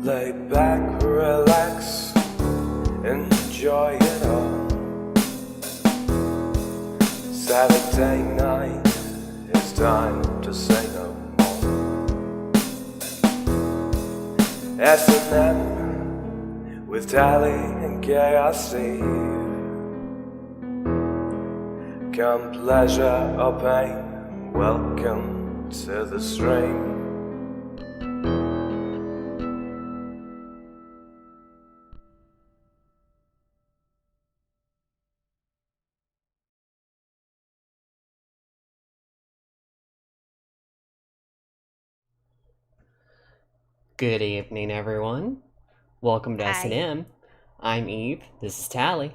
Lay back, relax, enjoy it all. Saturday night, it's time to say no more. S&M with Tally and KRC. Come pleasure or pain, welcome to the stream. Good evening, everyone. Welcome to Hi. S&M. I'm Eve. This is Tally.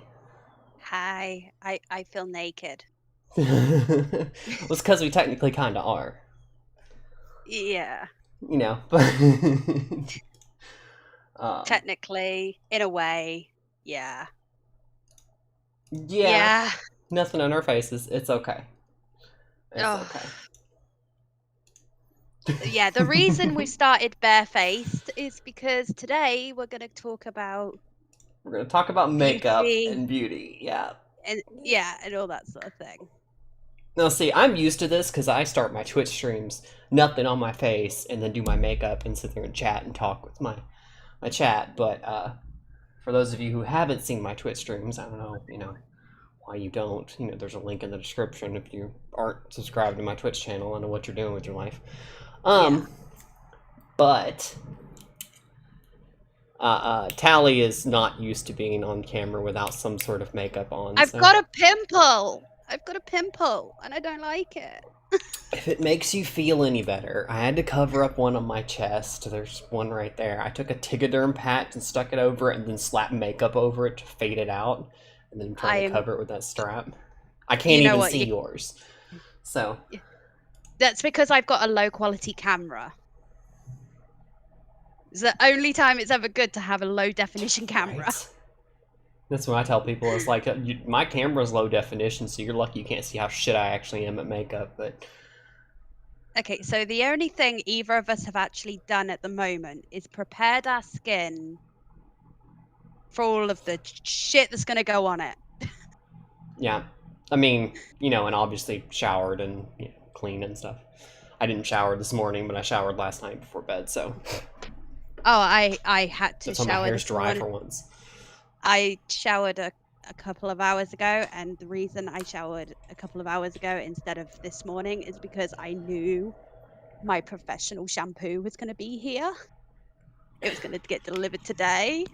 Hi. I feel naked. Well, it's because we technically kind of are. Yeah. You know. Technically, in a way, yeah. Yeah. Yeah. Nothing on our faces. It's okay. It's Oh. okay. Yeah, the reason we started barefaced is because today we're going to talk about We're going to talk about makeup beauty and beauty. Yeah. and all that sort of thing. Now, see, I'm used to this because I start my Twitch streams, nothing on my face, and then do my makeup and sit there and chat and talk with my chat. But for those of you who haven't seen my Twitch streams, I don't know, why you don't. There's a link in the description if you aren't subscribed to my Twitch channel. I know what you're doing with your life. Yeah. But Tally is not used to being on camera without some sort of makeup on. I've got a pimple. And I don't like it. If it makes you feel any better, I had to cover up one on my chest. There's one right there. I took a Tigaderm patch and stuck it over it and then slapped makeup over it to fade it out. And then trying to cover it with that strap. I can't even see yours. So that's because I've got a low quality camera. It's the only time it's ever good to have a low definition camera. Right. That's what I tell people. It's like, my camera's low definition, so you're lucky you can't see how shit I actually am at makeup. But okay, so the only thing either of us have actually done at the moment is prepared our skin for all of the shit that's going to go on it. Yeah. I mean, and obviously showered and clean and stuff. I didn't shower this morning, but I showered last night before bed, so. Oh, I had to shower. My hair's dry for once. I showered a couple of hours ago, and the reason I showered a couple of hours ago instead of this morning is because I knew my professional shampoo was going to be here. It was going to get delivered today.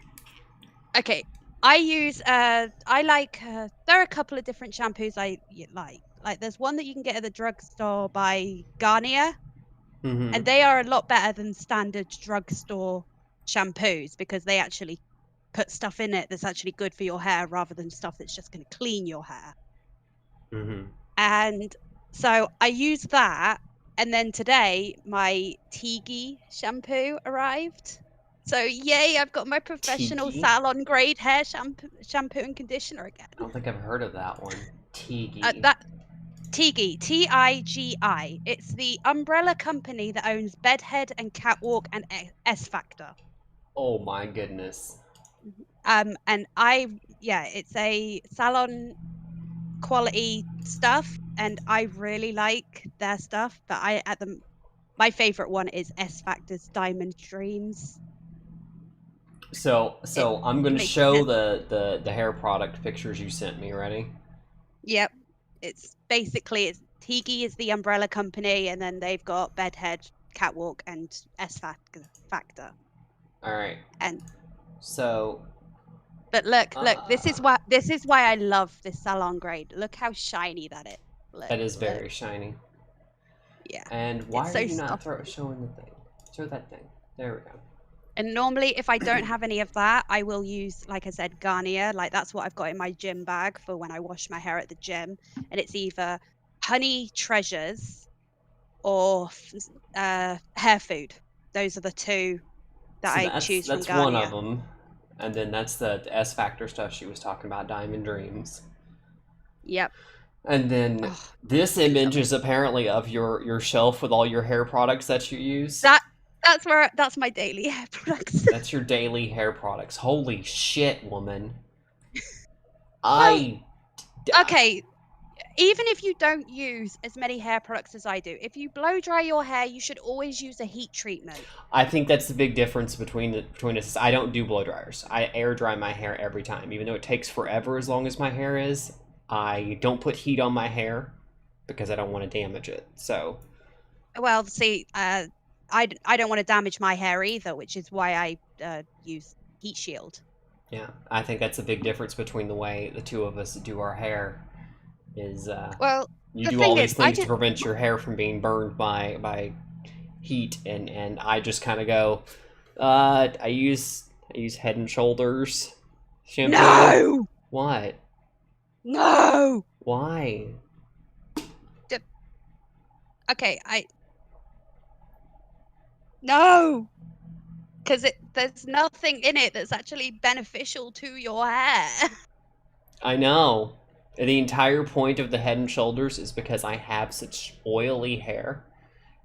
Okay, I use there are a couple of different shampoos I like. Like there's one that you can get at the drugstore by Garnier, and they are a lot better than standard drugstore shampoos because they actually put stuff in it that's actually good for your hair rather than stuff that's just going to clean your hair. And so I use that, and then today my Tigi shampoo arrived. So yay, I've got my professional salon grade hair shampoo and conditioner again. I don't think I've heard of that one. Tigi. Tigi, T-I-G-I. It's the umbrella company that owns Bedhead and Catwalk and S Factor. Oh my goodness. And it's a salon quality stuff, and I really like their stuff. But my favorite one is S Factor's Diamond Dreams. So I'm going to show the hair product pictures you sent me. Ready? Yep. It's basically Tigi is the umbrella company, and then they've got Bedhead, Catwalk, and S Factor. All right. And so. But look, this is why I love this salon grade. Look how shiny that is. That is very shiny. Yeah. And why are you not showing the thing? Show that thing. There we go. And normally, if I don't have any of that, I will use, like I said, Garnier. Like that's what I've got in my gym bag for when I wash my hair at the gym. And it's either Honey Treasures or Hair Food. Those are the two that I choose from Garnier. That's one of them. And then that's the S Factor stuff she was talking about, Diamond Dreams. Yep. And then this image is apparently of your shelf with all your hair products that you use. That's my daily hair products. That's your daily hair products. Holy shit, woman. Well, okay, even if you don't use as many hair products as I do, if you blow dry your hair, you should always use a heat treatment. I think that's the big difference between us. I don't do blow dryers. I air dry my hair every time, even though it takes forever as long as my hair is. I don't put heat on my hair because I don't want to damage it. So, Well, see, I don't want to damage my hair either, which is why I use heat shield. yeah, I think that's a big difference between the way the two of us do our hair. Is Well, you the do thing all these is, things to prevent your hair from being burned by heat, and I just kind of go. I use Head and Shoulders shampoo. No! What? No! Why? Okay, no! Because there's nothing in it that's actually beneficial to your hair. I know. The entire point of the Head and Shoulders is because I have such oily hair.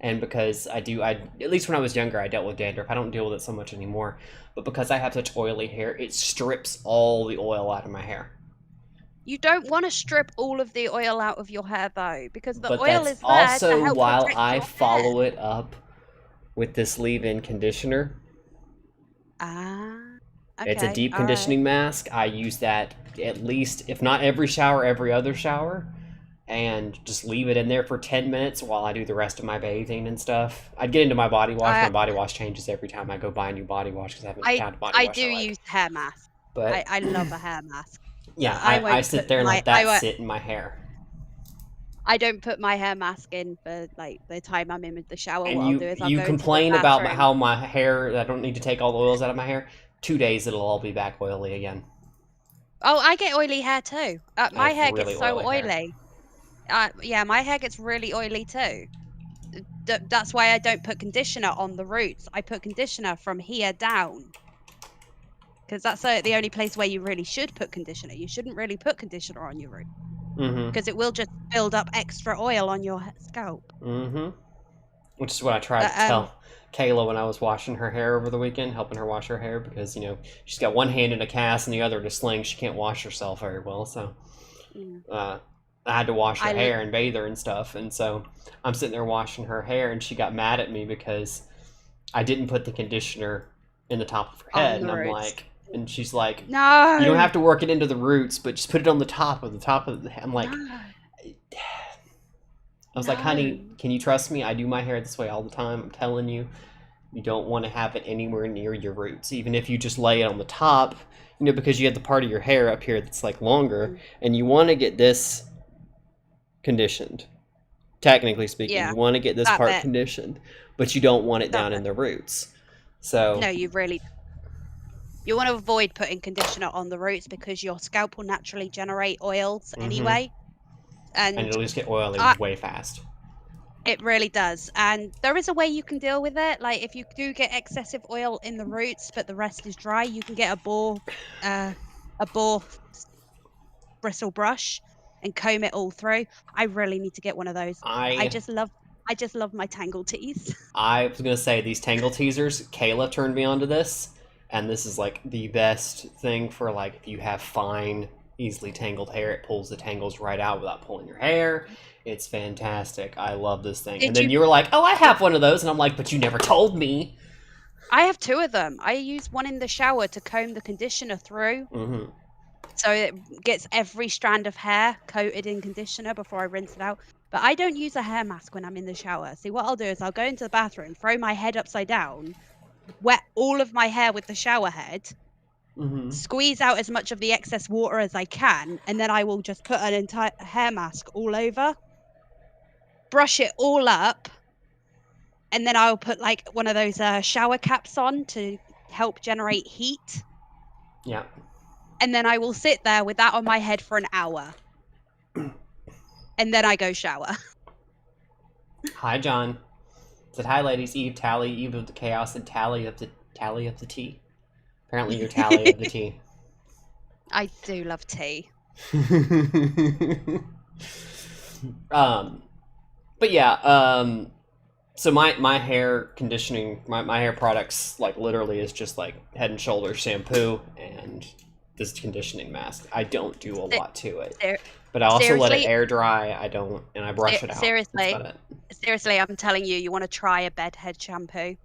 And because I at least when I was younger, I dealt with dandruff. I don't deal with it so much anymore. But because I have such oily hair, it strips all the oil out of my hair. You don't want to strip all of the oil out of your hair, though, because the But oil that's is there to also help while protect I your follow hair. it up with this leave-in conditioner. Ah, It's a okay, deep all right. conditioning mask. I use that at least, if not every shower, every other shower. And just leave it in there for 10 minutes while I do the rest of my bathing and stuff. I'd get into my body wash. My body wash changes every time I go buy a new body wash because I haven't found a body I wash do I like. use hair mask. But I love a hair mask. yeah, I I won't sit put there and my let that sit in my hair. I don't put my hair mask in for like the time I'm in the shower. And What I'll do is I'll you go into the complain about bathroom. how my hair, I don't need to take all the oils out of my hair. 2 days, it'll all be back oily again. Oh, I get oily hair too. My hair really gets so oily hair. oily. Yeah, my hair gets really oily too. That's why I don't put conditioner on the roots. I put conditioner from here down. Because that's the only place where you really should put conditioner. You shouldn't really put conditioner on your root. Because it will just build up extra oil on your scalp. Which is what I tried to tell Kayla when I was washing her hair over the weekend, helping her wash her hair, because, you know, she's got one hand in a cast and the other in a sling. She can't wash herself very well, so I had to wash her hair and bathe her and stuff. And so I'm sitting there washing her hair, and she got mad at me because I didn't put the conditioner in the top of her head. And I'm roots. like, and she's like, no, you don't have to work it into the roots, but just put it on the top of the head. I'm like, no. I was like, honey, can you trust me? I do my hair this way all the time. I'm telling you, you don't want to have it anywhere near your roots. Even if you just lay it on the top, you know, because you have the part of your hair up here that's like longer, and you want to get this conditioned. Technically speaking, you want to get this part conditioned, but you don't want it down in the roots. So no, you want to avoid putting conditioner on the roots because your scalp will naturally generate oils anyway. And it'll just get oily way fast. It really does. And there is a way you can deal with it. Like if you do get excessive oil in the roots, but the rest is dry, you can get a boar bristle brush and comb it all through. I really need to get one of those. I just love my Tangle teas. I was gonna say these Tangle teasers. Kayla turned me onto this, and this is like the best thing for like if you have fine, easily tangled hair. It pulls the tangles right out without pulling your hair. It's fantastic. I love this thing. And then you were like, "Oh, I have one of those," and I'm like, "But you never told me." I have two of them. I use one in the shower to comb the conditioner through. So it gets every strand of hair coated in conditioner before I rinse it out. But I don't use a hair mask when I'm in the shower. See, what I'll do is I'll go into the bathroom, throw my head upside down, wet all of my hair with the shower head, squeeze out as much of the excess water as I can, and then I will just put an entire hair mask all over, brush it all up, and then I'll put like one of those shower caps on to help generate heat. Yeah. And then I will sit there with that on my head for an hour. And then I go shower. Hi, John. Said, hi, ladies. Eve, Tally, Eve of the Chaos, and Tally of the tea. Apparently you're Tally of the tea. I do love tea. But yeah, So my hair conditioning, my hair products, like, literally is just like Head and Shoulders shampoo and this conditioning mask. I don't do a lot to it, but I also let it seriously? air dry. And I brush it out. That's Seriously, about it. seriously, I'm telling you, you want to try a bedhead shampoo.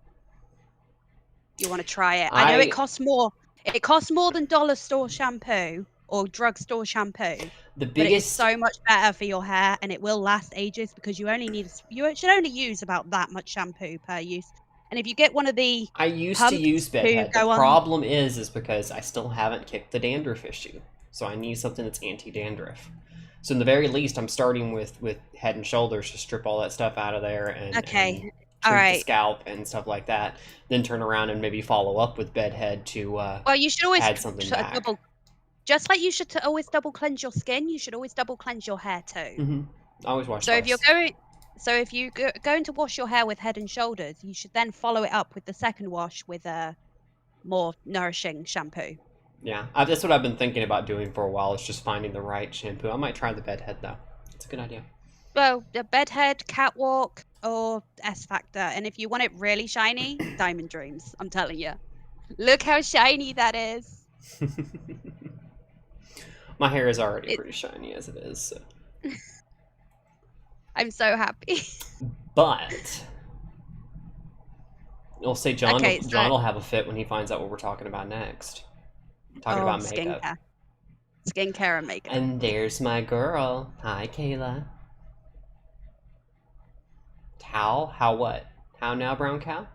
You want to try it. I know it costs more. It costs more than dollar store shampoo or drugstore shampoo, The but it is biggest so much better for your hair, and it will last ages because you should only use about that much shampoo per use. And if you get one of the I used to use pumps to bedhead. The go on, problem is because I still haven't kicked the dandruff issue, so I need something that's anti-dandruff. So in the very least, I'm starting with Head and Shoulders to strip all that stuff out of there and okay, treat all the right. scalp and stuff like that. Then turn around and maybe follow up with bedhead to Well, you should always add something back. just like you should always double cleanse your skin. You should always double cleanse your hair too. Mm-hmm. I always wash So twice. if you're going to wash your hair with Head and Shoulders, you should then follow it up with the second wash with a more nourishing shampoo. Yeah, that's what I've been thinking about doing for a while. Is just finding the right shampoo. I might try the bedhead though. It's a good idea. Well, the bedhead, catwalk, or S Factor, and if you want it really shiny, Diamond Dreams. I'm telling you, look how shiny that is. My hair is already pretty shiny as it is. So. I'm so happy. But you'll say John. Okay, John will have a fit when he finds out what we're talking about next. Talking about makeup, skincare and makeup. And there's my girl. Hi, Kayla. How what? How now, brown cow?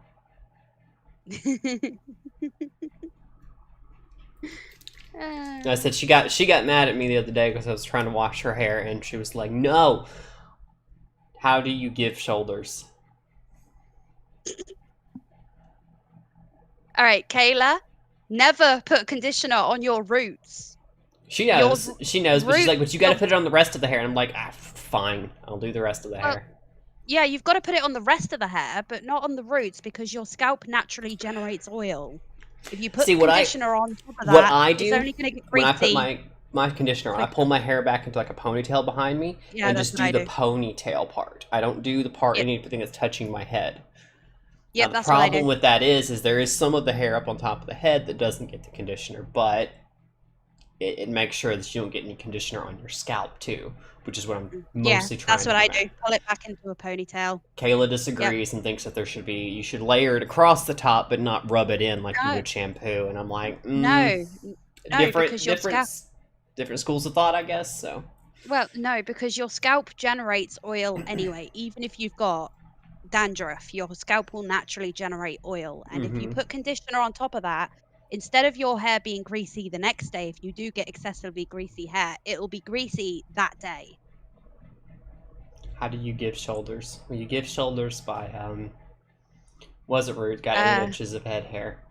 I said she got mad at me the other day because I was trying to wash her hair, and she was like, "No. How do you give shoulders?" All right, Kayla, never put conditioner on your roots. She knows. She knows, but she's like, "But you got to put it on the rest of the hair." And I'm like, fine. I'll do the rest of the hair. Yeah, you've got to put it on the rest of the hair, but not on the roots because your scalp naturally generates oil. If you put conditioner on top of that, what I do, it's only going to get greasy. When I put my conditioner on, I pull my hair back into like a ponytail behind me and just do the ponytail part. I don't do the part, anything that's touching my head. Yeah, the problem with that is there is some of the hair up on top of the head that doesn't get the conditioner, but it makes sure that you don't get any conditioner on your scalp too, which is what I'm mostly trying to do. That's what I do. Pull it back into a ponytail. Kayla disagrees and thinks that you should layer it across the top, but not rub it in like you would shampoo. And I'm like, no, different schools of thought, I guess. So. Well, no, because your scalp generates oil anyway. Even if you've got dandruff, your scalp will naturally generate oil, and if you put conditioner on top of that, instead of your hair being greasy the next day, if you do get excessively greasy hair, it'll be greasy that day. How do you give shoulders? Well, you give shoulders by wasn't rude, got 8 inches of head hair.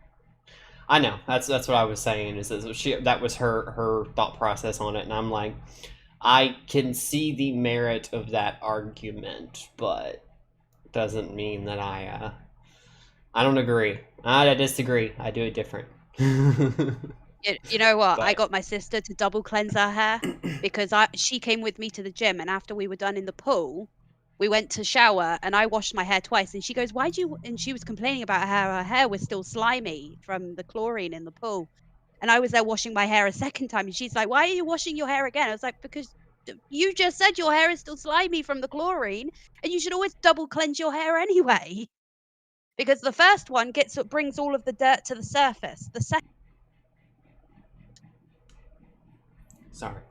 I know, that's what I was saying, is that was her thought process on it, and I'm like, I can see the merit of that argument, but doesn't mean that I don't agree. I disagree. I do it different. You know what? I got my sister to double cleanse her hair because she came with me to the gym, and after we were done in the pool, we went to shower and I washed my hair twice, and she goes, "Why'd you?" And she was complaining about how her hair was still slimy from the chlorine in the pool. And I was there washing my hair a second time, and she's like, "Why are you washing your hair again?" I was like, "Because you just said your hair is still slimy from the chlorine, and you should always double cleanse your hair anyway." Because the first one brings all of the dirt to the surface. The second. Sorry.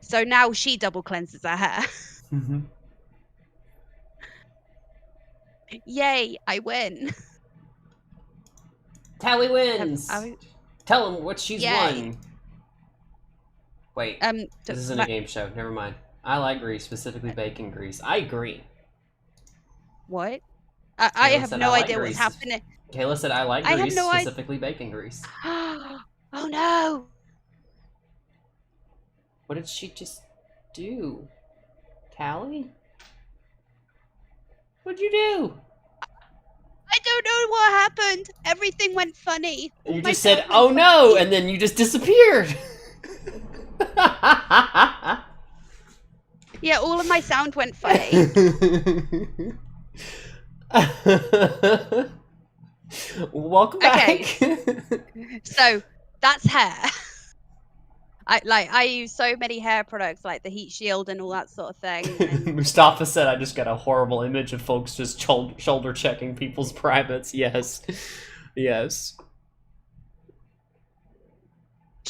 So now she double cleanses her hair. Yay, I win. Tally wins. Tell him what she's won. Wait, this isn't a game show. Never mind. I like grease, specifically bacon grease. I agree. What? I have no idea what's happening. Kayla said I like grease, specifically bacon grease. Oh no! What did she just do? Tally? What'd you do? I don't know what happened. Everything went funny. You just said, "Oh no," and then you just disappeared. Yeah, all of my sound went funny. Welcome back. Okay. So that's hair. I use so many hair products like the heat shield and all that sort of thing. And Mustafa said I just got a horrible image of folks just shoulder checking people's privates. Yes. Yes.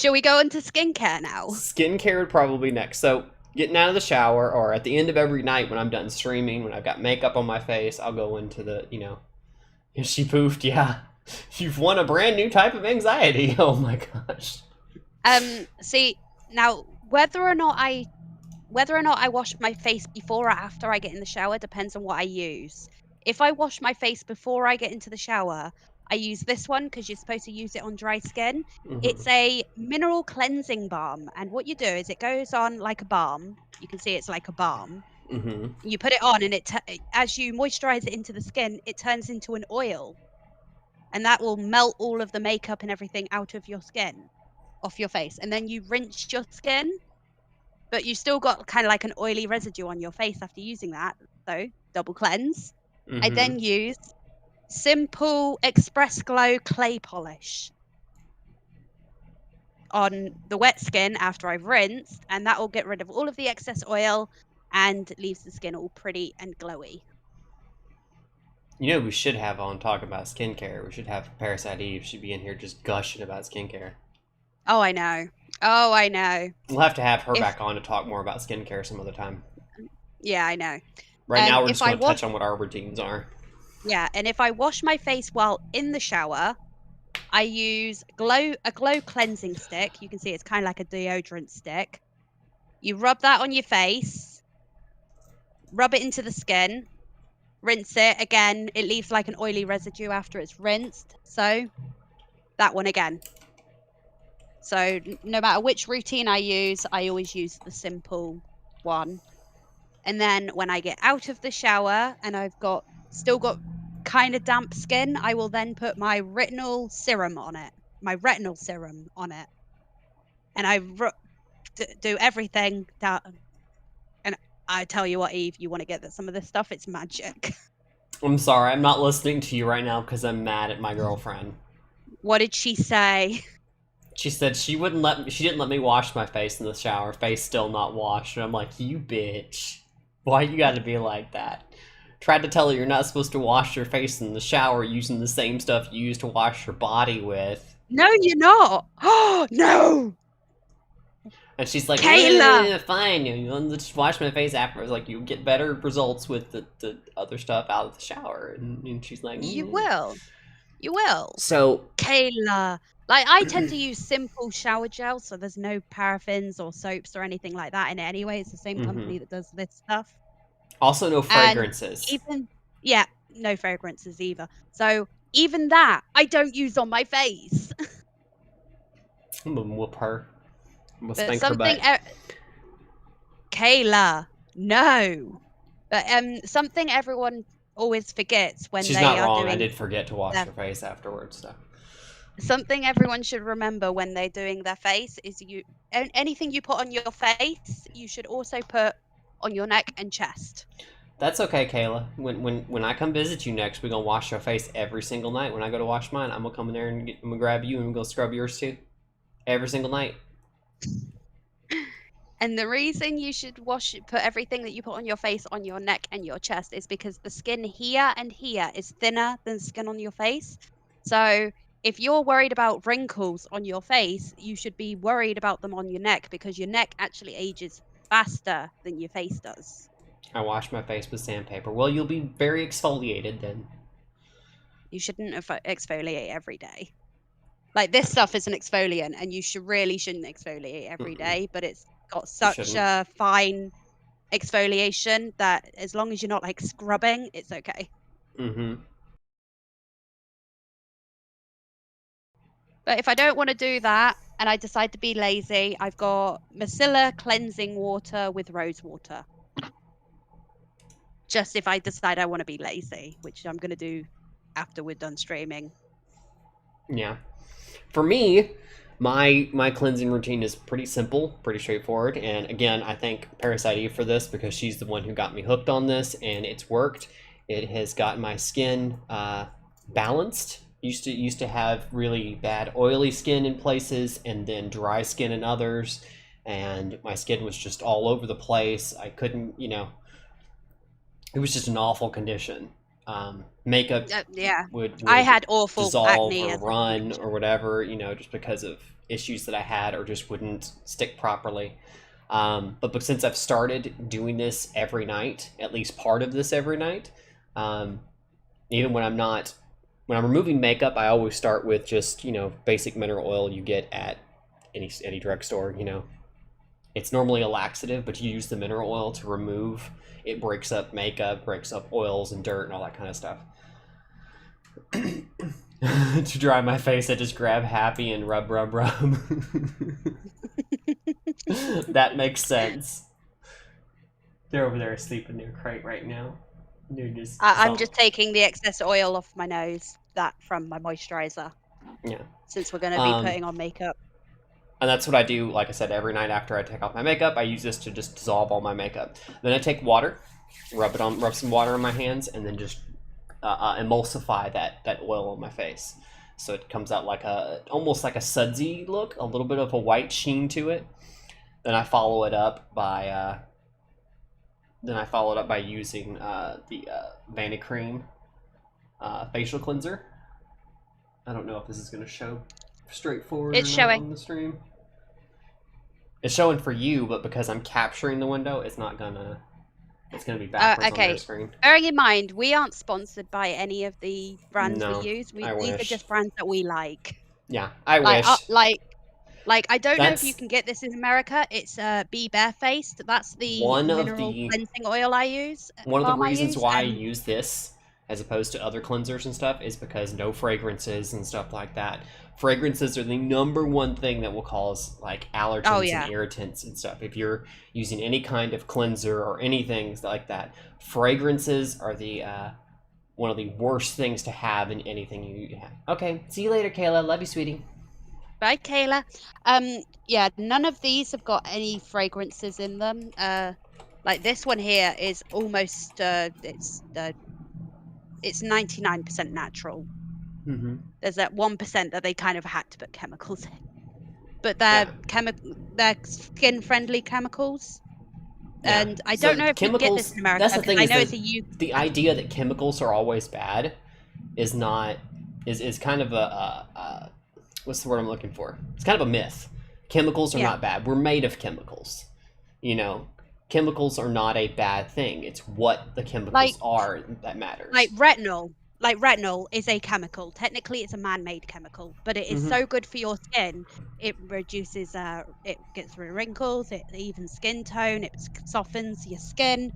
shall we go into skincare now? Skincare would probably next. So getting out of the shower or at the end of every night when I'm done streaming, when I've got makeup on my face, I'll go into the, she poofed, yeah. You've won a brand new type of anxiety. Oh my gosh. See, now whether or not I wash my face before or after I get in the shower depends on what I use. If I wash my face before I get into the shower, I use this one because you're supposed to use it on dry skin. It's a mineral cleansing balm, and what you do is it goes on like a balm. You can see it's like a balm. You put it on, and as you moisturize it into the skin, it turns into an oil, and that will melt all of the makeup and everything out of your skin, off your face, and then you rinse your skin, but you still got kind of like an oily residue on your face after using that. So double cleanse. I then use Simple Express Glow clay polish on the wet skin after I've rinsed, and that will get rid of all of the excess oil and leaves the skin all pretty and glowy. We should have on talking about skincare. We should have Parasite Eve. She'd be in here just gushing about skincare. Oh, I know. We'll have to have her back on to talk more about skincare some other time. Yeah, I know. Right now, we're just going to touch on what our routines are. Yeah, and if I wash my face while in the shower, I use a glow cleansing stick. You can see it's kind of like a deodorant stick. You rub that on your face, rub it into the skin, rinse it. Again, it leaves like an oily residue after it's rinsed. So that one again. So no matter which routine I use, I always use the simple one. And then when I get out of the shower and I've still got kind of damp skin, I will then put my retinol serum on it. And I do everything that. And I tell you what, Eve, you want to get some of this stuff, it's magic. I'm sorry, I'm not listening to you right now because I'm mad at my girlfriend. What did she say? She said she didn't let me wash my face in the shower, face still not washed. And I'm like, you bitch. Why you gotta be like that? Tried to tell her you're not supposed to wash your face in the shower using the same stuff you use to wash your body with. No, you're not. Oh, no. And she's like, Kayla! Fine, you'll just wash my face afterwards. Like, you get better results with the other stuff out of the shower. And she's like, You will. So, Kayla. Like, I tend to use simple shower gel, so there's no paraffins or soaps or anything like that in it anyway. It's the same company that does this stuff. Also, no fragrances. No fragrances either. So even that, I don't use on my face. I'm gonna whoop her. I'm gonna But spank her butt. Kayla, no. But something everyone always forgets when She's they not are wrong. doing. I did forget to wash her face afterwards. So. Something everyone should remember when they're doing their face is anything you put on your face, you should also put on your neck and chest. That's okay, Kayla. When I come visit you next, we're gonna wash your face every single night. When I go to wash mine, I'm gonna come in there and I'm gonna grab you and we're gonna scrub yours too. Every single night. And the reason you should put everything that you put on your face on your neck and your chest is because the skin here and here is thinner than the skin on your face. So if you're worried about wrinkles on your face, you should be worried about them on your neck because your neck actually ages faster than your face does. I wash my face with sandpaper. Well, you'll be very exfoliated then. You shouldn't exfoliate every day. Like, this stuff is an exfoliant, and you shouldn't exfoliate every day, but it's got such a fine exfoliation that as long as you're not, like, scrubbing, it's okay. But if I don't want to do that, and I decide to be lazy, I've got micellar cleansing water with rose water. Just if I decide I want to be lazy, which I'm going to do after we're done streaming. Yeah. For me, my cleansing routine is pretty simple, pretty straightforward. And again, I thank Parasite Eve for this because she's the one who got me hooked on this and it's worked. It has gotten my skin balanced. Used to have really bad oily skin in places and then dry skin in others, and my skin was just all over the place. I couldn't, it was just an awful condition. Makeup Yeah, would I had awful dissolve acne or as a run teenager. or whatever, just because of issues that I had or just wouldn't stick properly. But since I've started doing this every night, at least part of this every night, even when I'm removing makeup, I always start with just, basic mineral oil you get at any drugstore, It's normally a laxative, but you use the mineral oil to remove. It breaks up makeup, breaks up oils and dirt and all that kind of stuff. To dry my face, I just grab Happy and rub. That makes sense. They're over there asleep in their crate right now. They're just. I'm just taking the excess oil off my nose, that from my moisturizer. Yeah. Since we're going to be putting on makeup. And that's what I do, like I said, every night after I take off my makeup. I use this to just dissolve all my makeup. Then I take water, rub some water on my hands, and then just emulsify that oil on my face. So it comes out almost like a sudsy look, a little bit of a white sheen to it. Then I follow it up by using the Vanicream facial cleanser. I don't know if this is going to show straightforward It's or showing not on the stream. It's showing for you, but because I'm capturing the window, it's gonna be backwards on your screen. Bearing in mind, we aren't sponsored by any of the brands we use. These wish. are just brands that we like. Yeah, I wish. I don't know if you can get this in America. It's Be Barefaced. That's the mineral cleansing oil I use. One of the reasons why I use this as opposed to other cleansers and stuff is because no fragrances and stuff like that. Fragrances are the number one thing that will cause allergens and irritants and stuff. If you're using any kind of cleanser or anything like that, fragrances are the one of the worst things to have in anything you have. Okay, see you later, Kayla. Love you, sweetie. Bye, Kayla. None of these have got any fragrances in them. Like this one here is almost it's 99% natural. Mm-hmm. There's that 1% that they kind of had to put chemicals in, but they're skin-friendly chemicals. Yeah. And I don't know if you get this in America. That's the thing. I know it's a the idea that chemicals are always bad is kind of a what's the word I'm looking for? It's kind of a myth. Chemicals are not bad. We're made of chemicals. Chemicals are not a bad thing. It's what the chemicals are that matters. Like retinol. Like retinol is a chemical. Technically, it's a man-made chemical, but it is so good for your skin. It reduces, it gets rid of wrinkles, it evens skin tone, it softens your skin.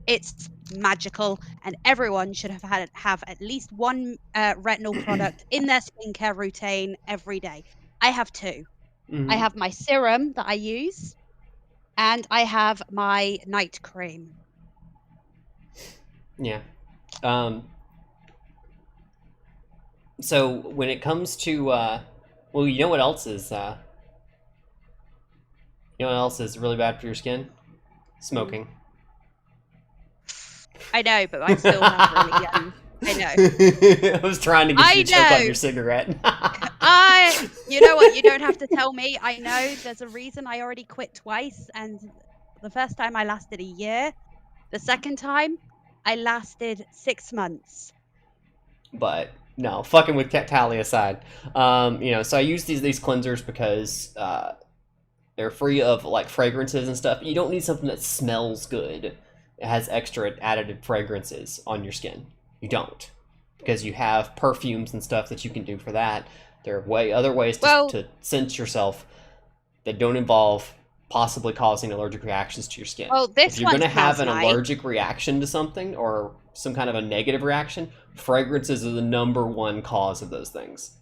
It's magical, and everyone should have at least one retinol product in their skincare routine every day. I have two. I have my serum that I use, and I have my night cream. Yeah. So when it comes to, you know what else is really bad for your skin? Smoking. I know, but I still have really young. I know. I was trying to get you to choke on your cigarette. You know what? You don't have to tell me. I know there's a reason I already quit twice, and the first time I lasted a year. The second time, I lasted 6 months. But no, fucking with Tally aside, so I use these cleansers because they're free of fragrances and stuff. You don't need something that smells good. It has extra additive fragrances on your skin. You don't, because you have perfumes and stuff that you can do for that. There are other ways to scent yourself that don't involve possibly causing allergic reactions to your skin. Well, if you're going to have an allergic reaction to something or some kind of a negative reaction, fragrances are the number one cause of those things.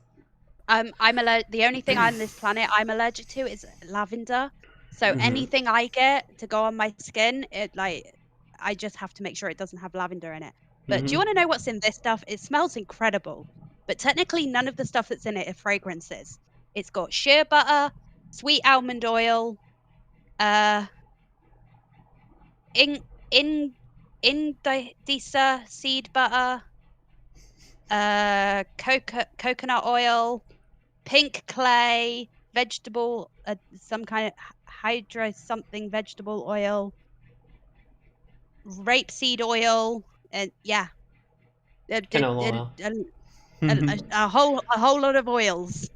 The only thing on this planet I'm allergic to is lavender. So anything I get to go on my skin, I just have to make sure it doesn't have lavender in it. But do you want to know what's in this stuff? It smells incredible. But technically, none of the stuff that's in it are fragrances. It's got shea butter, sweet almond oil, Indisa seed butter, coconut oil, pink clay, vegetable, some kind of hydro something vegetable oil, rapeseed oil, and yeah, Canola oil. a whole lot of oils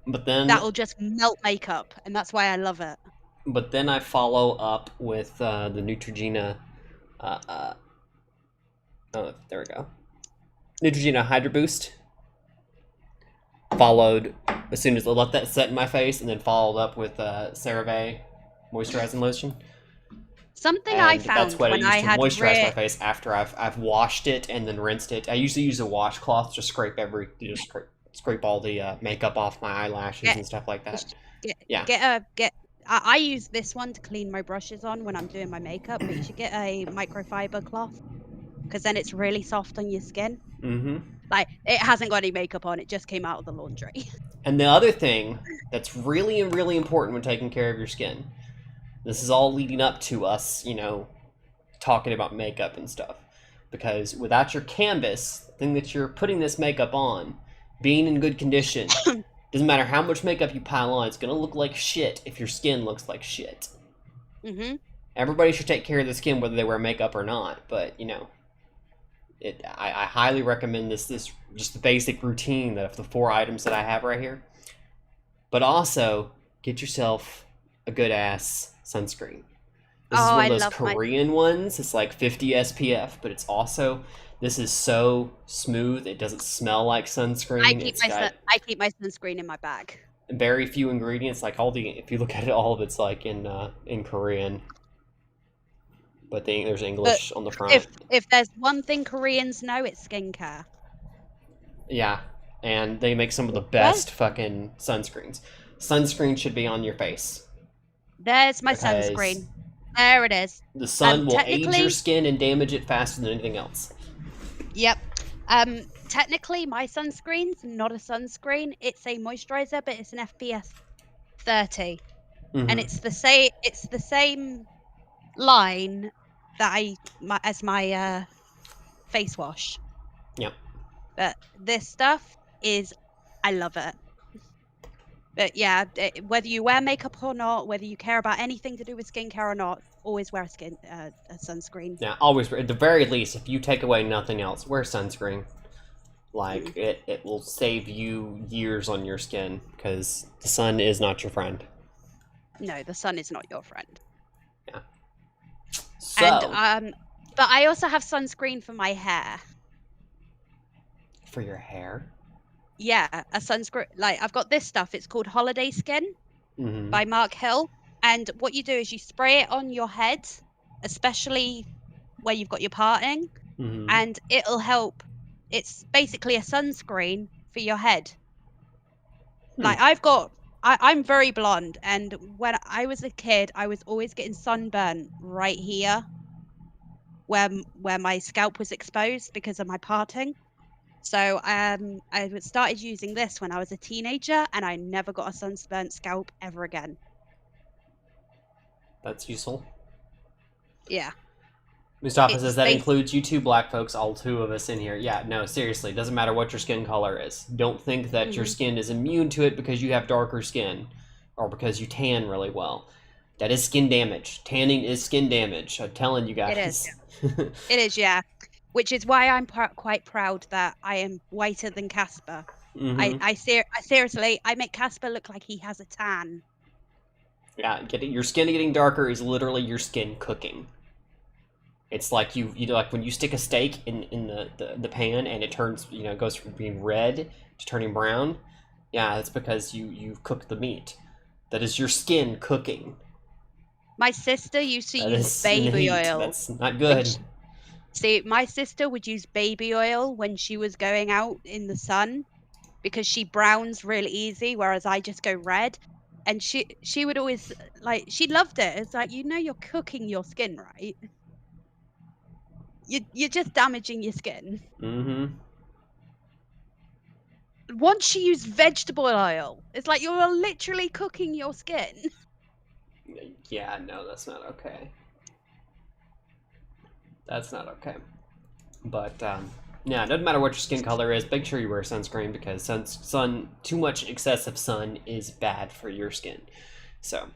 But then that will just melt makeup, and that's why I love it. But then I follow up with the Neutrogena. Oh, there we go. Neutrogena Hydro Boost. Followed as soon as I let that set in my face, and then followed up with CeraVe moisturizing lotion. Something And I found that's what when I I use to had moisturize my face after I've washed it and then rinsed it. I usually use a washcloth to scrape scrape all the makeup off my eyelashes and stuff like that. I use this one to clean my brushes on when I'm doing my makeup, but you should get a microfiber cloth because then it's really soft on your skin. Mm-hmm. Like, it hasn't got any makeup on, it just came out of the laundry. And the other thing that's really, really important when taking care of your skin, this is all leading up to us, talking about makeup and stuff. Because without your canvas, the thing that you're putting this makeup on, being in good condition, doesn't matter how much makeup you pile on, it's going to look like shit if your skin looks like shit. Mm-hmm. Everybody should take care of their skin whether they wear makeup or not, but, I highly recommend this just the basic routine of the 4 items that I have right here. But also, get yourself a good ass sunscreen. This is one of those Korean ones. It's like 50 SPF, but this is so smooth. It doesn't smell like sunscreen. I keep my sunscreen in my bag. Very few ingredients. Like if you look at it, all of it's like in Korean. But there's English on the front. If there's one thing Koreans know, it's skincare. Yeah, and they make some of the best fucking sunscreens. Sunscreen should be on your face. There's my sunscreen. There it is. The sun will age your skin and damage it faster than anything else. Yep. Technically, my sunscreen's not a sunscreen. It's a moisturizer, but it's an FPS 30, and it's the same line that as my face wash. Yep. But this stuff I love it. But yeah, whether you wear makeup or not, whether you care about anything to do with skincare or not, always wear a sunscreen. Yeah, always. At the very least, if you take away nothing else, wear sunscreen. Like, it will save you years on your skin, because the sun is not your friend. No, the sun is not your friend. Yeah. So, and but I also have sunscreen for my hair. For your hair? Yeah, a sunscreen. Like, I've got this stuff. It's called Holiday Skin by Mark Hill. And what you do is you spray it on your head, especially where you've got your parting, and it'll help. It's basically a sunscreen for your head. Like, I'm very blonde, and when I was a kid, I was always getting sunburn right here, where my scalp was exposed because of my parting. So I started using this when I was a teenager, and I never got a sunburnt scalp ever again. That's useful. Yeah. Mustafa says that includes you 2 black folks, all 2 of us in here. Yeah, no, seriously, it doesn't matter what your skin color is. Don't think that your skin is immune to it because you have darker skin or because you tan really well. That is skin damage. Tanning is skin damage. I'm telling you guys. It is. It is, yeah. Which is why I'm quite proud that I am whiter than Casper. I seriously, I make Casper look like he has a tan. Yeah, your skin getting darker is literally your skin cooking. It's like you like when you stick a steak in the pan and it turns, goes from being red to turning brown. Yeah, that's because you've cooked the meat. That is your skin cooking. My sister used to use baby oil. That's not good. See, my sister would use baby oil when she was going out in the sun because she browns really easy, whereas I just go red. And she would always, like, she loved it. It's like, you're cooking your skin, right? You're just damaging your skin. Once you use vegetable oil, it's like you're literally cooking your skin. Yeah, no, that's not okay. That's not okay. But yeah, it doesn't matter what your skin color is. Make sure you wear sunscreen because too much excessive sun is bad for your skin. So,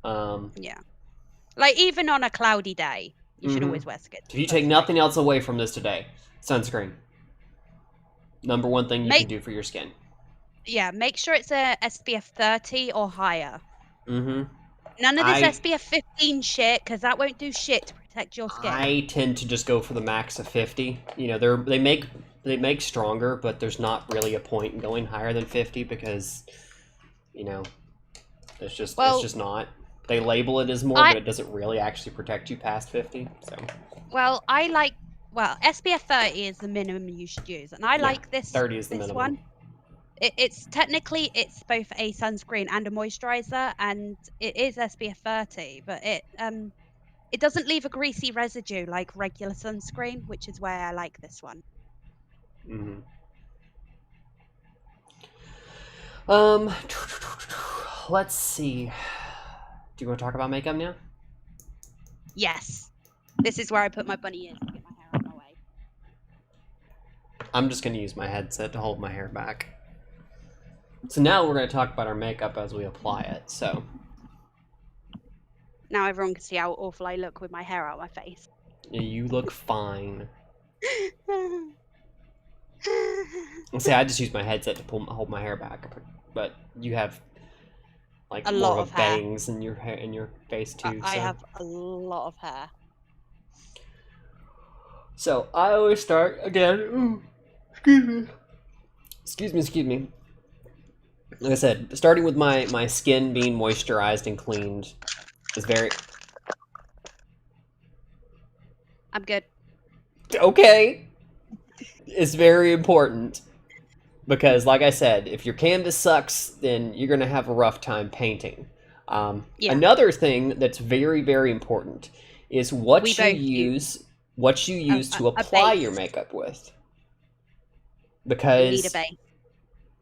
yeah, like even on a cloudy day, you should Mhm. always wear skin. If you take nothing else away from this today, sunscreen. Number one thing you can do for your skin. Yeah, make sure it's a SPF 30 or higher. Mm-hmm. None of this SPF 15 shit, because that won't do shit to protect your skin. I tend to just go for the max of 50. You know, they make stronger, but there's not really a point in going higher than 50 because, you know, it's just not. They label it as more, but it doesn't really actually protect you past 50. So. Well, SPF 30 is the minimum you should use, and I like this. 30 is the minimum. One. It's technically both a sunscreen and a moisturizer, and it is SPF 30, but it doesn't leave a greasy residue like regular sunscreen, which is why I like this one. Mm-hmm. Let's see. Do you want to talk about makeup now? Yes. This is where I put my bunny ears to get my hair out of my way. I'm just going to use my headset to hold my hair back. So now we're going to talk about our makeup as we apply it. So now everyone can see how awful I look with my hair out of my face. You look fine. See, I just use my headset to hold my hair back, but you have like a more lot of bangs in your hair in your face too. I have a lot of hair. So I always start again. Ooh, excuse me. Like I said, starting with my skin being moisturized and cleaned is very. I'm good. Okay. It's very important because, like I said, if your canvas sucks, then you're gonna have a rough time painting. Another thing that's very, very important is what you use to apply your makeup with. Because you need a base.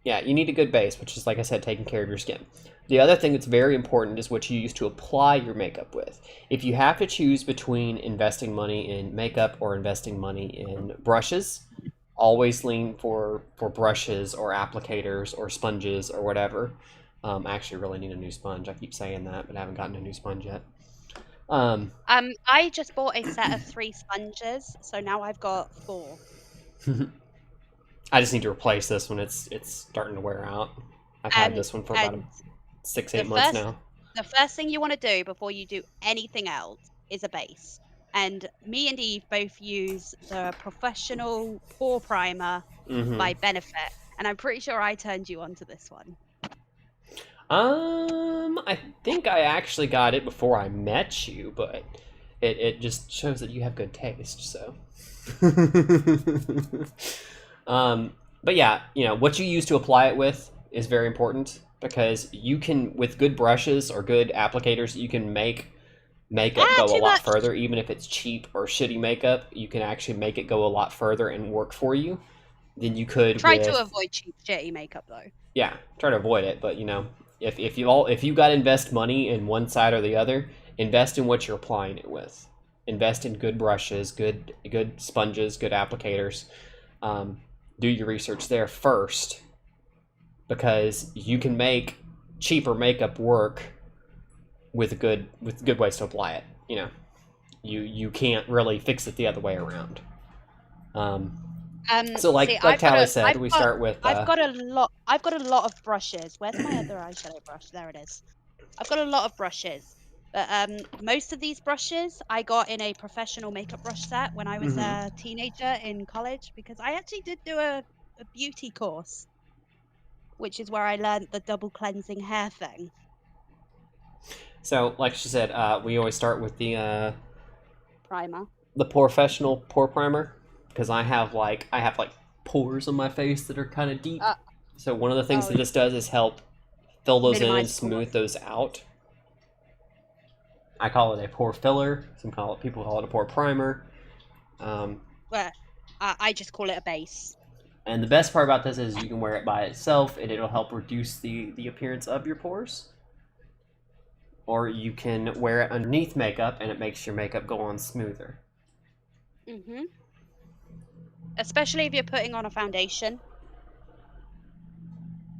Yeah, you need a good base, which is, like I said, taking care of your skin. The other thing that's very important is what you use to apply your makeup with. If you have to choose between investing money in makeup or investing money in brushes, always lean for brushes or applicators or sponges or whatever. I actually really need a new sponge. I keep saying that, but I haven't gotten a new sponge yet. I just bought a set of 3 sponges, so now I've got 4. I just need to replace this one. It's starting to wear out. I've had this one for about 6-8 months now. The first thing you want to do before you do anything else is a base. And me and Eve both use the Professional Pore Primer by Benefit, and I'm pretty sure I turned you onto this one. I think I actually got it before I met you, but it just shows that you have good taste, so. But yeah, you know, what you use to apply it with is very important because you can, with good brushes or good applicators, you can make makeup go a lot further. Even if it's cheap or shitty makeup, you can actually make it go a lot further and work for you than you could. Try to avoid cheap, shitty makeup though. Yeah, try to avoid it. But you know, if you got to invest money in one side or the other, invest in what you're applying it with. Invest in good brushes, good sponges, good applicators. Do your research there first, because you can make cheaper makeup work with good ways to apply it. You know, you can't really fix it the other way around. So like Tally said, we start with. I've got a lot of brushes. Where's my other eyeshadow brush? There it is. I've got a lot of brushes. But most of these brushes I got in a professional makeup brush set when I was a teenager in college, because I actually did do a beauty course, which is where I learned the double cleansing hair thing. So, like she said, we always start with the primer, the Professional Pore Primer, because I have like pores on my face that are kind of deep. So one of the things that this does is help fill those in and smooth those out. I call it a pore filler. People call it a pore primer. Well, I just call it a base. And the best part about this is you can wear it by itself, and it'll help reduce the appearance of your pores. Or you can wear it underneath makeup, and it makes your makeup go on smoother. Mm-hmm. Especially if you're putting on a foundation,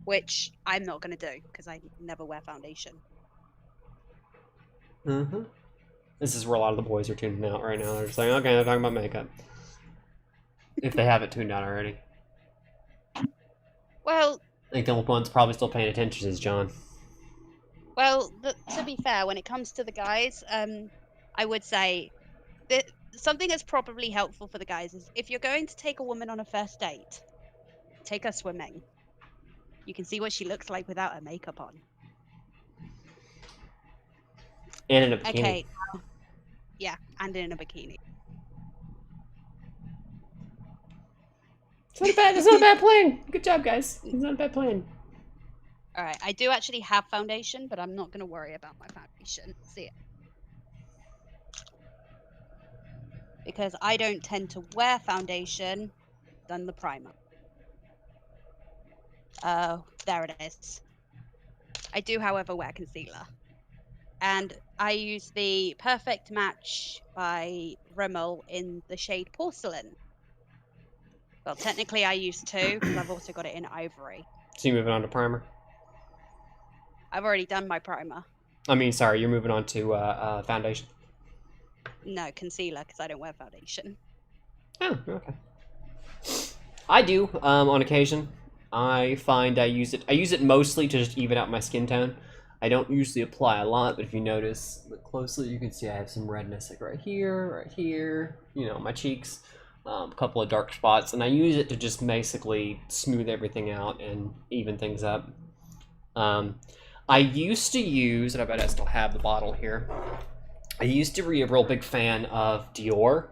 which I'm not going to do because I never wear foundation. Mm-hmm. This is where a lot of the boys are tuning out right now. They're just like, okay, they're talking about makeup. If they haven't tuned out already. Well, I think the only one's probably still paying attention is John. to be fair, when it comes to the guys, I would say that something that's probably helpful for the guys is if you're going to take a woman on a first date, take her swimming. You can see what she looks like without her makeup on. And in a bikini. Okay, yeah, and in a bikini. It's not a bad plan. Good job, guys. It's not a bad plan. All right, I do actually have foundation, but I'm not going to worry about my foundation. See it? Because I don't tend to wear foundation than the primer. Oh, there it is. I do, however, wear concealer. And I use the Perfect Match by Rimmel in the shade Porcelain. Well, technically I use two because I've also got it in Ivory. So you're moving on to primer? I've already done my primer. I mean, sorry, you're moving on to foundation. No, concealer because I don't wear foundation. Oh, okay. I do, on occasion. I find I use it mostly to just even out my skin tone. I don't usually apply a lot, but if you notice, look closely, you can see I have some redness like right here, you know, my cheeks, a couple of dark spots, and I use it to just basically smooth everything out and even things up. I used to use, and I bet I still have the bottle here, I used to be a real big fan of Dior.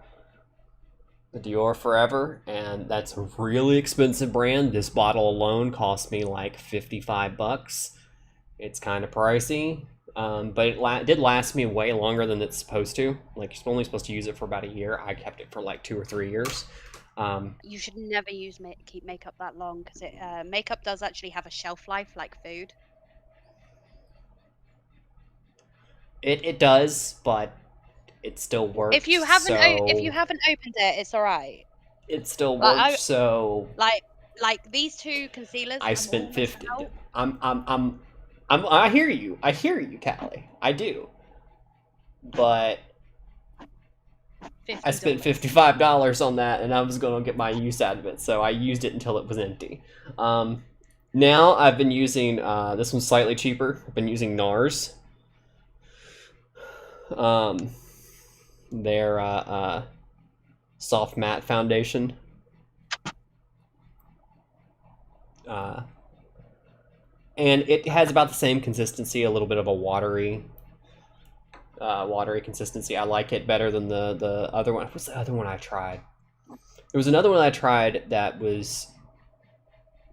The Dior Forever, and that's a really expensive brand. This bottle alone cost me like 55 bucks. It's kind of pricey, but it did last me way longer than it's supposed to. Like, you're only supposed to use it for about a year. I kept it for like 2 or 3 years. You should never keep makeup that long because makeup does actually have a shelf life like food. It does, but it still works. If you haven't opened it, it's all right. It still works. Like these two concealers. I spent 50. I hear you. I hear you, Callie. I do. But I spent $55 on that, and I was going to get my use out of it, so I used it until it was empty. Now I've been using, this one's slightly cheaper. I've been using NARS. Their soft matte foundation. And it has about the same consistency, a little bit of a watery consistency. I like it better than the other one. What's the other one I tried? There was another one I tried that was...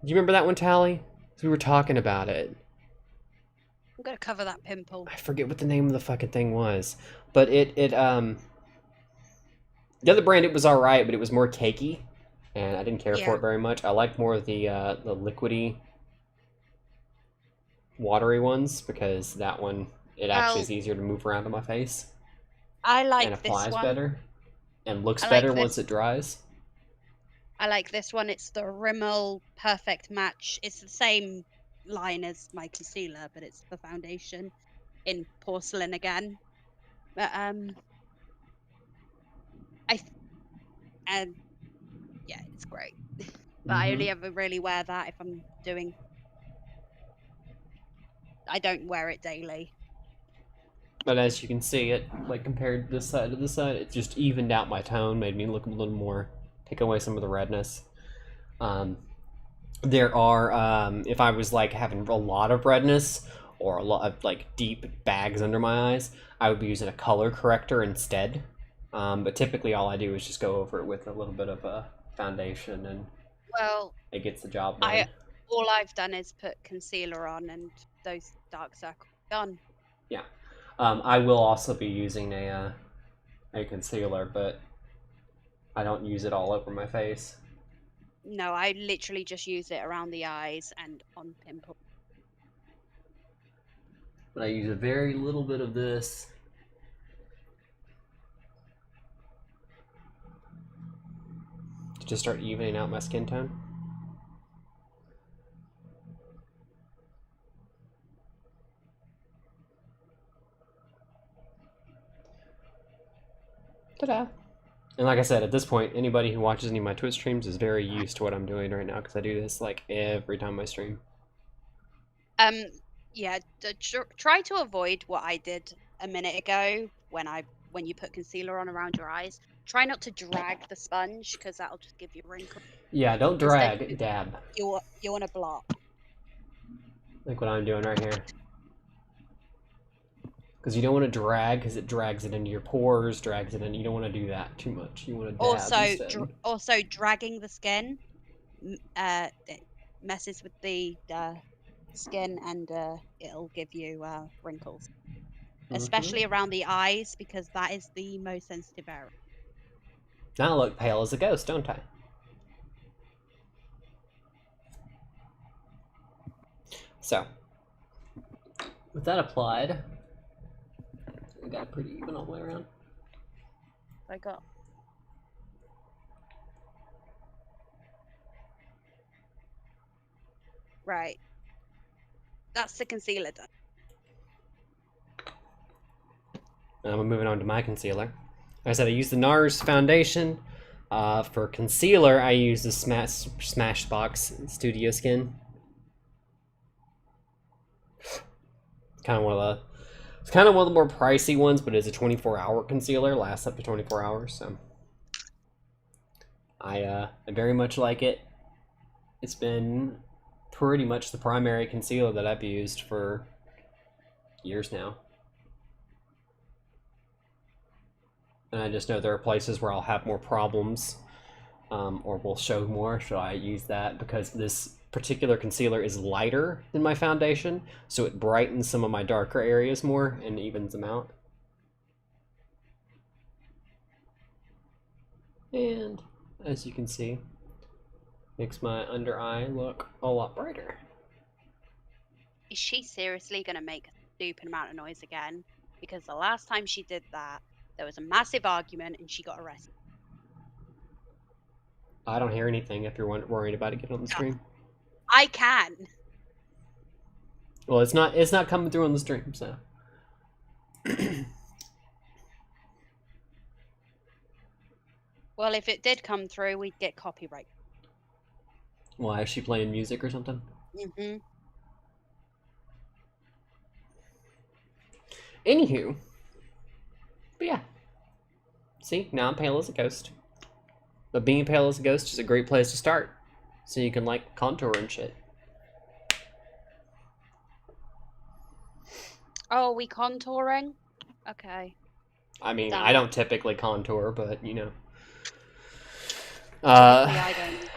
Do you remember that one, Tally? We were talking about it. I'm gonna cover that pimple. I forget what the name of the fucking thing was. But the other brand, it was alright, but it was more cakey. And I didn't care for it very much. I like more of the liquidy, watery ones, because that one, it actually is easier to move around on my face. I like and applies this one. better and looks better once it dries. I like this one. It's the Rimmel Perfect Match. It's the same line as my concealer, but it's the foundation in porcelain again. But yeah, it's great. But I only ever really wear that if I'm doing. I don't wear it daily. But as you can see, it like compared this side to this side, it just evened out my tone, made me look a little more, take away some of the redness. There are, if I was like having a lot of redness or a lot of like deep bags under my eyes, I would be using a color corrector instead. But typically all I do is just go over it with a little bit of a foundation, and it gets the job done. All I've done is put concealer on, and those dark circles done. Yeah. I will also be using a concealer, but I don't use it all over my face. No, I literally just use it around the eyes and on pimples. But I use a very little bit of this. just start evening out my skin tone. Ta-da! And like I said, at this point, anybody who watches any of my Twitch streams is very used to what I'm doing right now, because I do this like every time I stream. Yeah, try to avoid what I did a minute ago when you put concealer on around your eyes. Try not to drag the sponge, because that'll just give you wrinkles. Yeah, don't Instead, drag, dab. you want to blot. Like what I'm doing right here. Because you don't want to drag, because it drags it into your pores, drags it in. You don't want to do that too much. You want to dab instead. Also, dragging the skin it messes with the skin, and it'll give you wrinkles, especially around the eyes, because that is the most sensitive area. Now I look pale as a ghost, don't I? So, with that applied, I got it pretty even all the way around. I got. Right. That's the concealer done. Now we're moving on to my concealer. Like I said, I use the NARS foundation. For concealer, I use the Smashbox Studio Skin. It's kind of one of the more pricey ones, but it's a 24-hour concealer, lasts up to 24 hours. So I very much like it. It's been pretty much the primary concealer that I've used for years now. And I just know there are places where I'll have more problems, or will show more, so I use that because this particular concealer is lighter than my foundation, so it brightens some of my darker areas more and evens them out. And as you can see, makes my under eye look a lot brighter. Is she seriously going to make a stupid amount of noise again? Because the last time she did that, there was a massive argument and she got arrested. I don't hear anything if you're worried about it getting on the stream. I can. Well, it's not coming through on the stream, so. Well, if it did come through, we'd get copyright. Why, is she playing music or something? Mm-hmm. Anywho. But yeah. See, now I'm pale as a ghost. But being pale as a ghost is a great place to start. So you can, like, contour and shit. Oh, we contouring? Okay. I mean, Damn I it. don't typically contour, but, you know. I don't.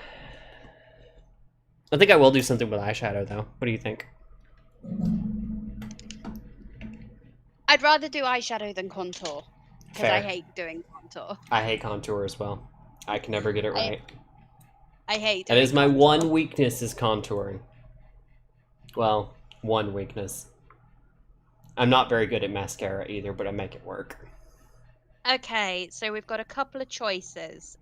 I think I will do something with eyeshadow, though. What do you think? I'd rather do eyeshadow than contour. Because I Fair. hate doing contour. I hate contour as well. I can never get it right. I hate That doing is my contour. one weakness, is contouring. Well, one weakness. I'm not very good at mascara either, but I make it work. Okay, so we've got a couple of choices.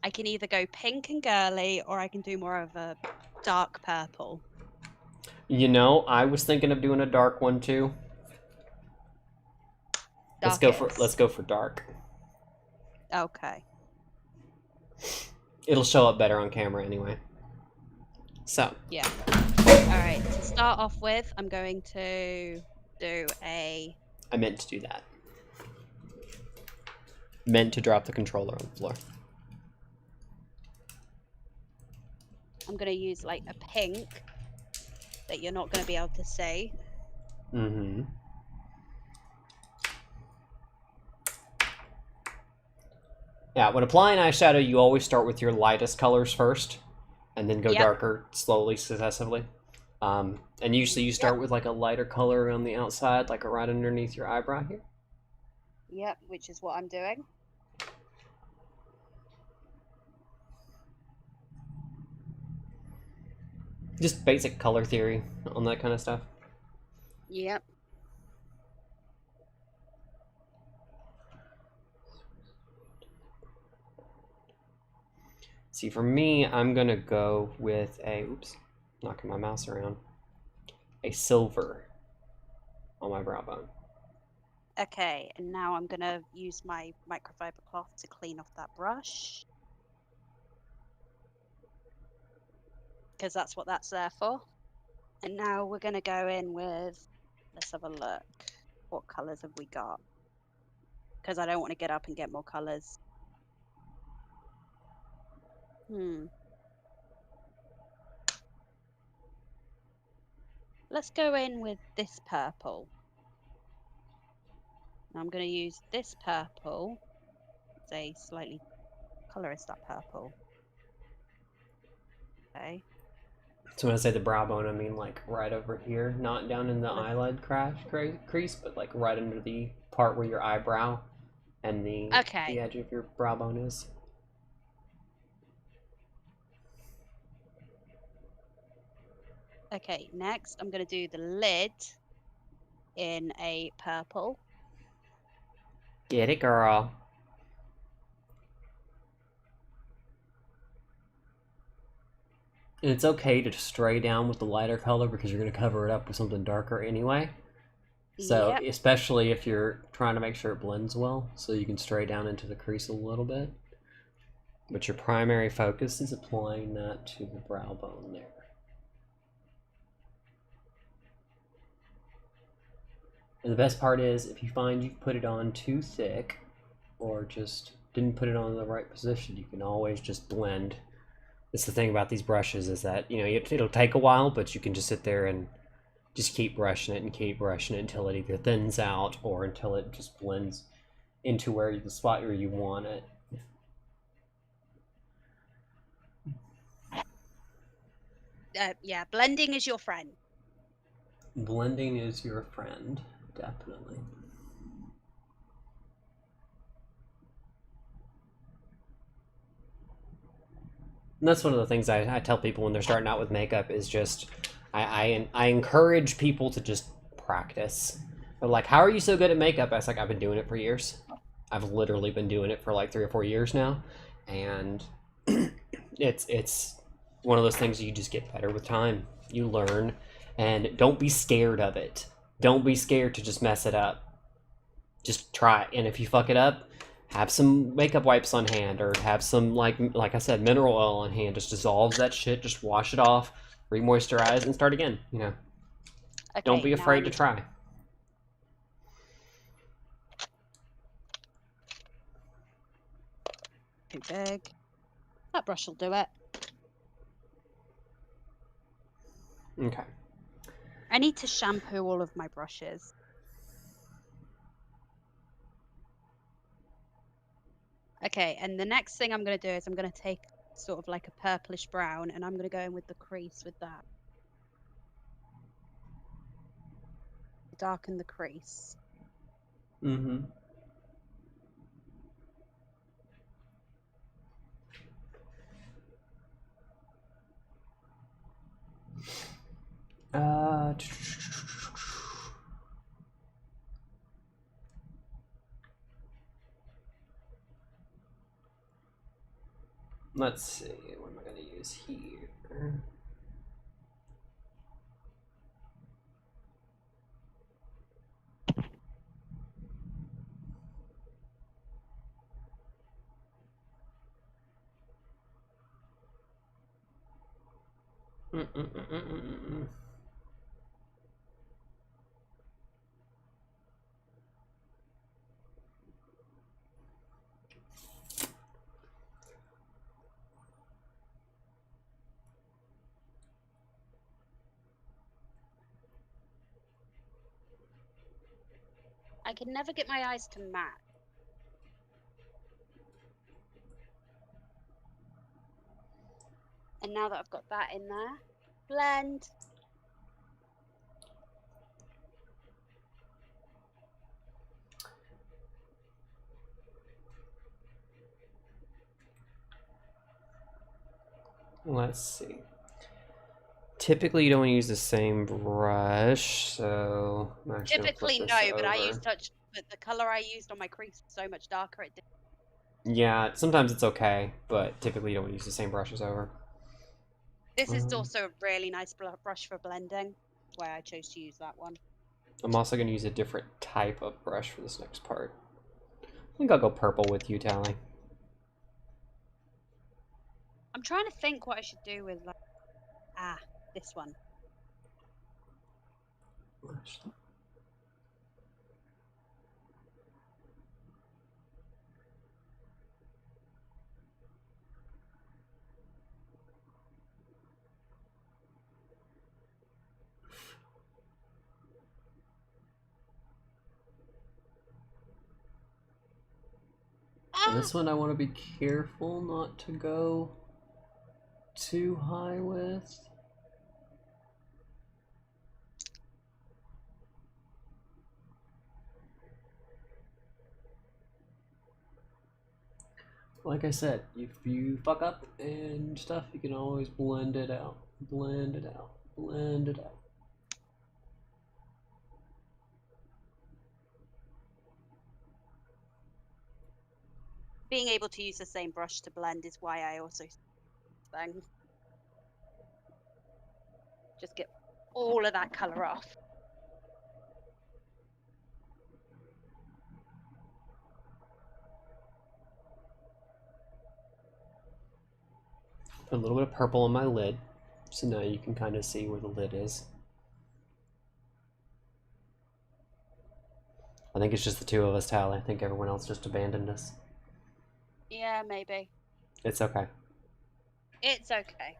I can either go pink and girly, or I can do more of a dark purple. You know, I was thinking of doing a dark one too. Let's go for dark. Okay. It'll show up better on camera anyway. So. Yeah. Alright, to start off with, I'm going to do a... I meant to do that. Meant to drop the controller on the floor. I'm going to use like a pink that you're not going to be able to see. Mm-hmm. Yeah, when applying eyeshadow, you always start with your lightest colors first, and then go darker slowly, successively. And usually you start with like a lighter color on the outside, like right underneath your eyebrow here. Yep, which is what I'm doing. Just basic color theory on that kind of stuff. Yep. See, for me, I'm gonna go with a, oops, knocking my mouse around, a silver on my brow bone. Okay, and now I'm gonna use my microfiber cloth to clean off that brush. Because that's what that's there for. And now we're gonna go in with, let's have a look. What colors have we got? Because I don't want to get up and get more colors. Let's go in with this purple. Now I'm going to use this purple. It's a slightly colorist, that purple. Okay. So when I say the brow bone, I mean like right over here, not down in the Kind of- eyelid crease, but like right under the part where your eyebrow and the Okay. edge of your brow bone is. Okay, next I'm going to do the lid in a purple. Get it, girl. And it's okay to stray down with the lighter color because you're going to cover it up with something darker anyway. So, Yep. especially if you're trying to make sure it blends well, so you can stray down into the crease a little bit. But your primary focus is applying that to the brow bone there. And the best part is, if you find you put it on too thick, or just didn't put it on in the right position, you can always just blend. That's the thing about these brushes, is that, you know, it'll take a while, but you can just sit there and just keep brushing it and keep brushing it until it either thins out or until it just blends into where the spot where you want it. Yeah, blending is your friend. Blending is your friend, definitely. And that's one of the things I tell people when they're starting out with makeup is just, I encourage people to just practice. They're like, how are you so good at makeup? I was like, I've been doing it for years. I've literally been doing it for like 3 or 4 years now. And it's one of those things you just get better with time. You learn, and don't be scared of it. Don't be scared to just mess it up. Just try it. And if you fuck it up, have some makeup wipes on hand, or have some, like I said, mineral oil on hand. Just dissolve that shit, just wash it off, re-moisturize, and start again, you know. Okay, Don't be now I afraid to need try. too big. That brush will do it. Okay. I need to shampoo all of my brushes. Okay, and the next thing I'm going to do is I'm going to take sort of like a purplish brown, and I'm going to go in with the crease with that. Darken the crease. Mm-hmm. Let's see, what am I going to use here? I can never get my eyes to match. And now that I've got that in there, blend. Let's see. Typically, you don't want to use the same brush, so I'm actually Typically, gonna no, flip this but I over. used but the color I used on my crease was so much darker. It did. Yeah, sometimes it's okay, but typically you don't use the same brushes over. This is also a really nice brush for blending. That's why I chose to use that one. I'm also going to use a different type of brush for this next part. I think I'll go purple with you, Tally. I'm trying to think what I should do with like this one. And this one I want to be careful not to go too high with. Like I said, if you fuck up and stuff, you can always blend it out. Blend it out. Blend it out. Being able to use the same brush to blend is why I also just get all of that color off. Put a little bit of purple on my lid, so now you can kind of see where the lid is. I think it's just the two of us, Tal. I think everyone else just abandoned us. Yeah, maybe. It's okay. It's okay.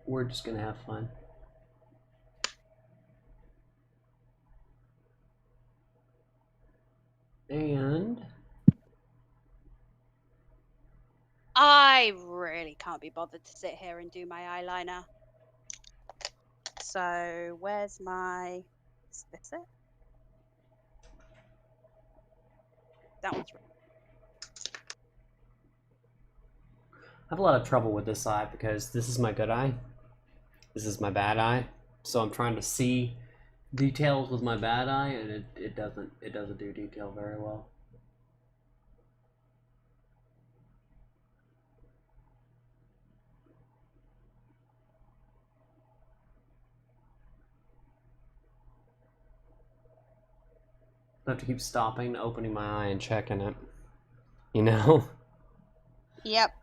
We're just gonna have fun. And I really can't be bothered to sit here and do my eyeliner. So where's my... Is this it? That one's... I have a lot of trouble with this eye because this is my good eye. This is my bad eye. So I'm trying to see details with my bad eye, and it doesn't do detail very well. I have to keep stopping, opening my eye, and checking it. You know? Yep.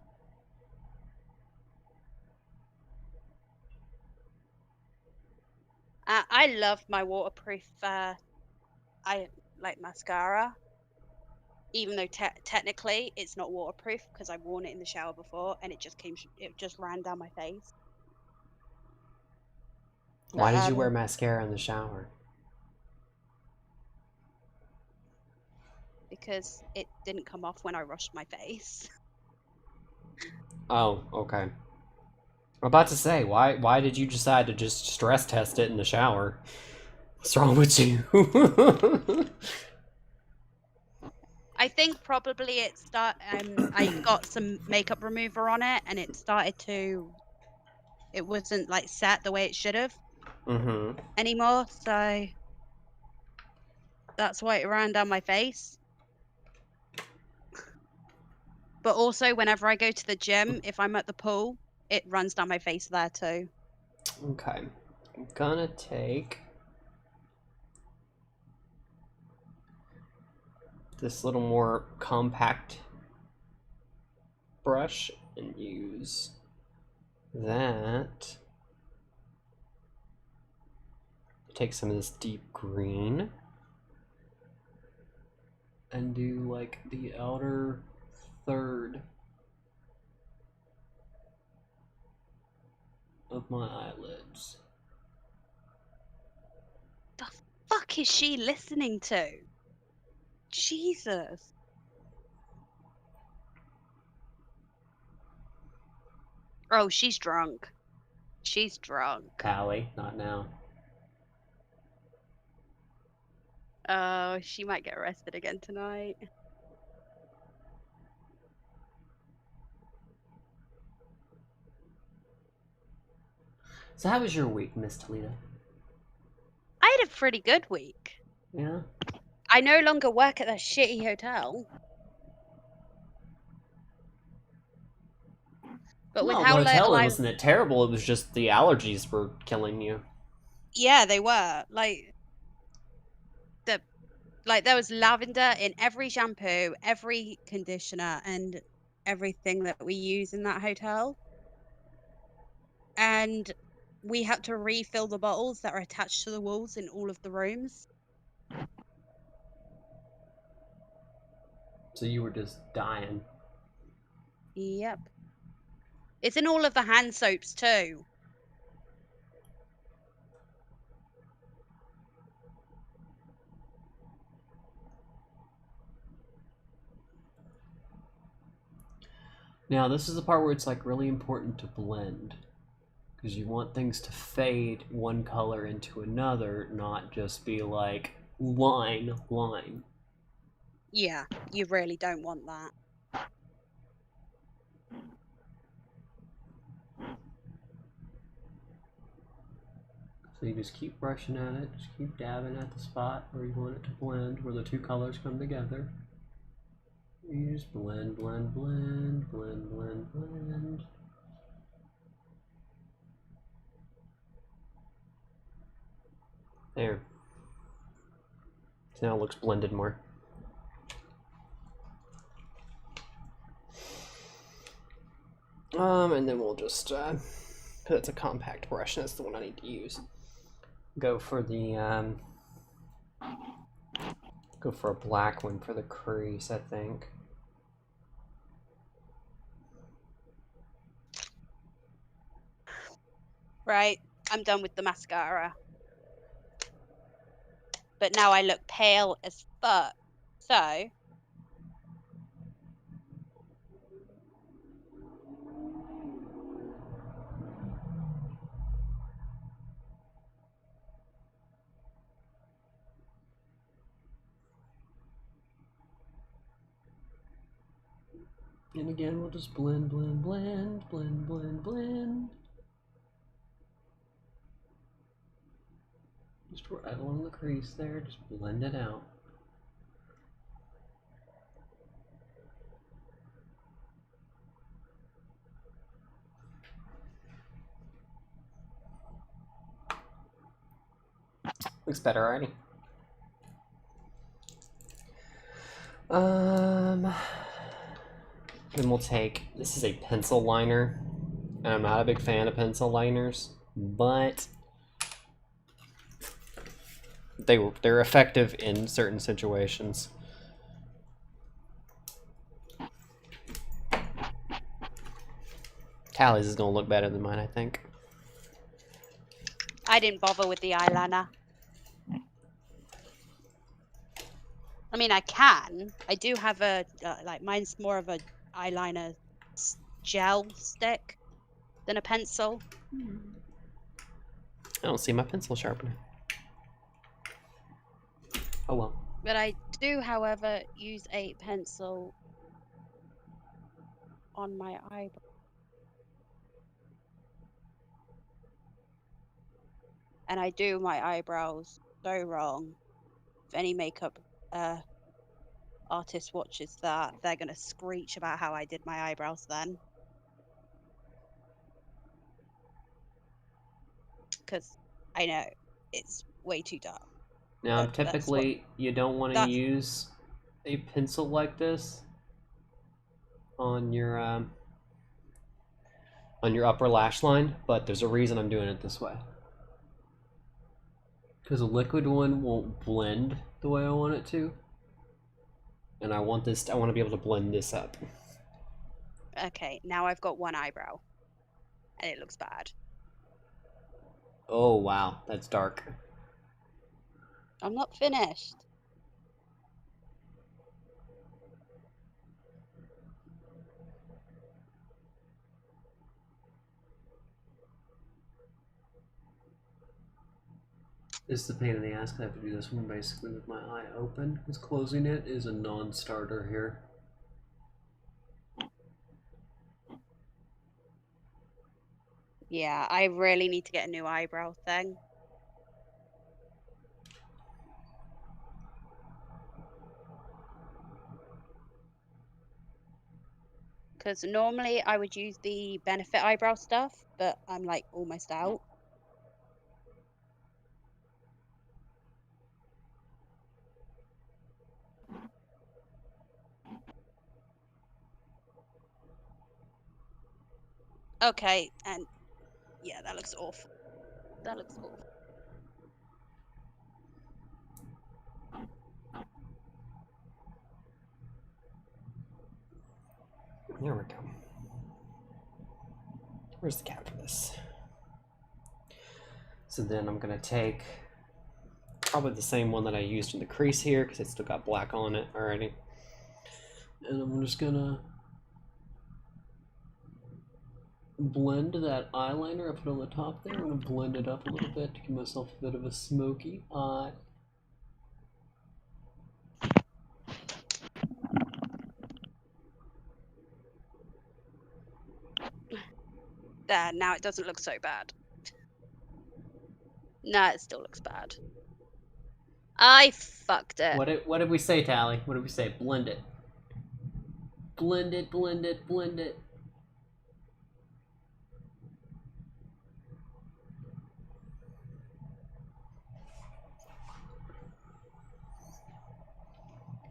I love my waterproof mascara, even though technically it's not waterproof because I've worn it in the shower before and it just ran down my face. Why did you wear mascara in the shower? Because it didn't come off when I washed my face. Oh, okay. I'm about to say, why did you decide to just stress test it in the shower? What's wrong with you? I think probably I got some makeup remover on it and it wasn't like set the way it should have anymore, so that's why it ran down my face. But also whenever I go to the gym, if I'm at the pool, it runs down my face there too. Okay. I'm gonna take this little more compact brush and use that. Take some of this deep green and do like the outer third of my eyelids. The fuck is she listening to? Jesus. Oh, she's drunk. She's drunk. Callie, not now. Oh, she might get arrested again tonight. So how was your week, Miss Toledo? I had a pretty good week. Yeah? I no longer work at that shitty hotel. But with Well, how the hotel like wasn't it terrible. It was just the allergies were killing you. yeah, they were like there was lavender in every shampoo, every conditioner, and everything that we use in that hotel. And we had to refill the bottles that are attached to the walls in all of the rooms. So you were just dying. Yep. It's in all of the hand soaps too. Now, this is the part where it's like really important to blend. Because you want things to fade one color into another, not just be like line, line. Yeah, you really don't want that. So you just keep brushing at it, just keep dabbing at the spot where you want it to blend, where the two colors come together. You just blend, blend, blend, blend, blend, blend. There. So now it looks blended more. And then we'll just, because it's a compact brush, and that's the one I need to use. Go for the, go for a black one for the crease, I think. Right, I'm done with the mascara. But now I look pale as fuck. So And again, we'll just blend, blend, blend, blend, blend, blend. Just right along the crease there, just blend it out. Looks better already. Then we'll take, this is a pencil liner, and I'm not a big fan of pencil liners, but they're effective in certain situations. Tally's is gonna look better than mine, I think. I didn't bother with the eyeliner. I mean, I can. I do have a like mine's more of a eyeliner gel stick than a pencil. I don't see my pencil sharpener. Oh well. But I do, however, use a pencil on my eyebrow. And I do my eyebrows so wrong. If any makeup artist watches that, they're going to screech about how I did my eyebrows then. Because I know it's way too dark. Now, But typically, you don't want to use a pencil like this on your upper lash line, but there's a reason I'm doing it this way. Because a liquid one won't blend the way I want it to, and I want to be able to blend this up. Okay, now I've got one eyebrow, and it looks bad. Oh wow, that's dark. I'm not finished. It's the pain in the ass. I have to do this one basically with my eye open, because closing it is a non-starter here. Yeah, I really need to get a new eyebrow thing. Because normally I would use the Benefit eyebrow stuff, but I'm like almost out. Okay, and yeah, that looks awful. That looks awful. There we go. Where's the cap for this? So then I'm gonna take probably the same one that I used in the crease here because it's still got black on it already. And I'm just gonna blend that eyeliner I put on the top there. I'm gonna blend it up a little bit to give myself a bit of a smoky eye. There, now it doesn't look so bad. No, it still looks bad. I fucked it. What did we say, Tally? What did we say? Blend it. Blend it, blend it, blend it.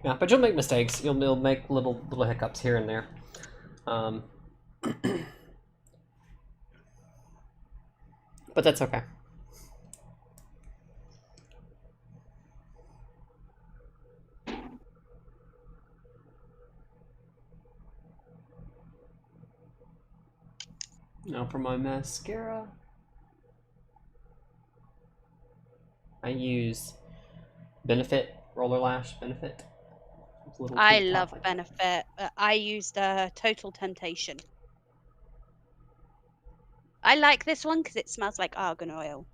Yeah, but you'll make mistakes. You'll make little hiccups here and there. But that's okay. Now for my mascara, I use Benefit Roller Lash Benefit. I love Benefit. I used Total Temptation. I like this one because it smells like argan oil.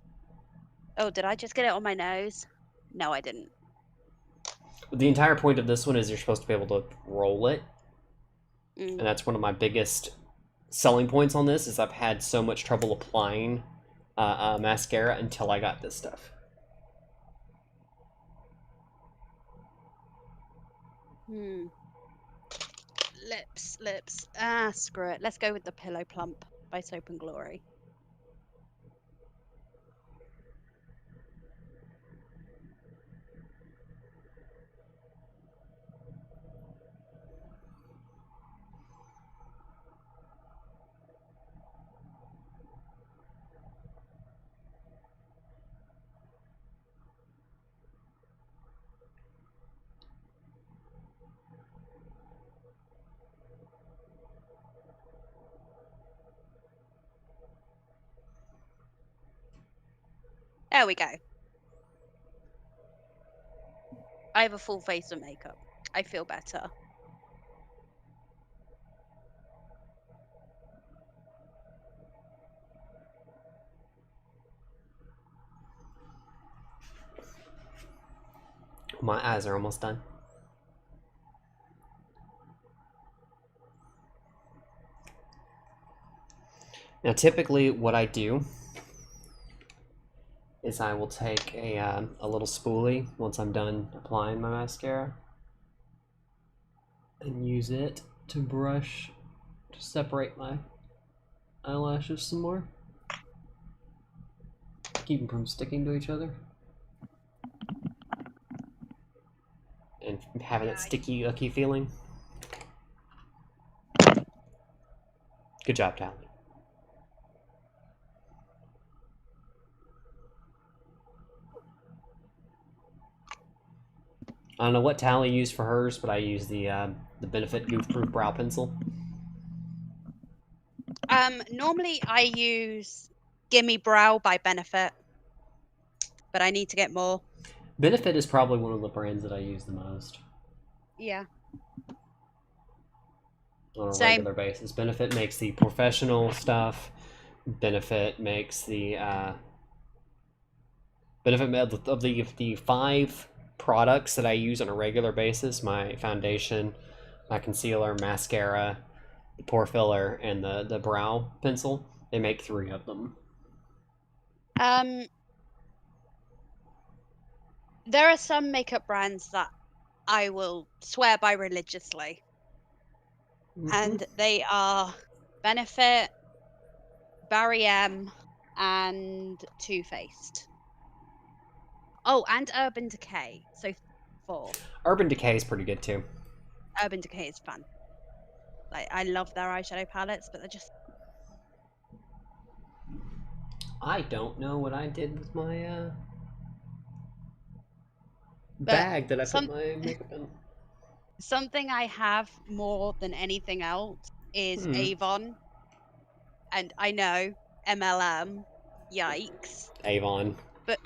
Oh, did I just get it on my nose? No, I didn't. The entire point of this one is you're supposed to be able to roll it. Mm. And that's one of my biggest selling points on this is I've had so much trouble applying mascara until I got this stuff. Lips. Ah, screw it. Let's go with the Pillow Plump by Soap and Glory. There we go. I have a full face of makeup. I feel better. My eyes are almost done. Now typically what I do is I will take a little spoolie once I'm done applying my mascara and use it to brush to separate my eyelashes some more. Keep them from sticking to each other. And having that sticky, icky feeling. Good job, Tally. I don't know what Tally used for hers, but I use the Benefit Goof Proof Brow Pencil. Normally I use Gimme Brow by Benefit, but I need to get more. Benefit is probably one of the brands that I use the most. Yeah. On a Same. regular basis. Benefit makes the professional stuff. Benefit makes the Benefit of the 5 products that I use on a regular basis: my foundation, my concealer, mascara, the pore filler, and the brow pencil. They make 3 of them. There are some makeup brands that I will swear by religiously. and they are Benefit, Barry M, and Too Faced. Oh, and Urban Decay. So 4. Urban Decay is pretty good too. Urban Decay is fun. Like, I love their eyeshadow palettes, but they're just... I don't know what I did with my bag that I put my makeup in. Something I have more than anything else is Avon. And I know, MLM, yikes. Avon. But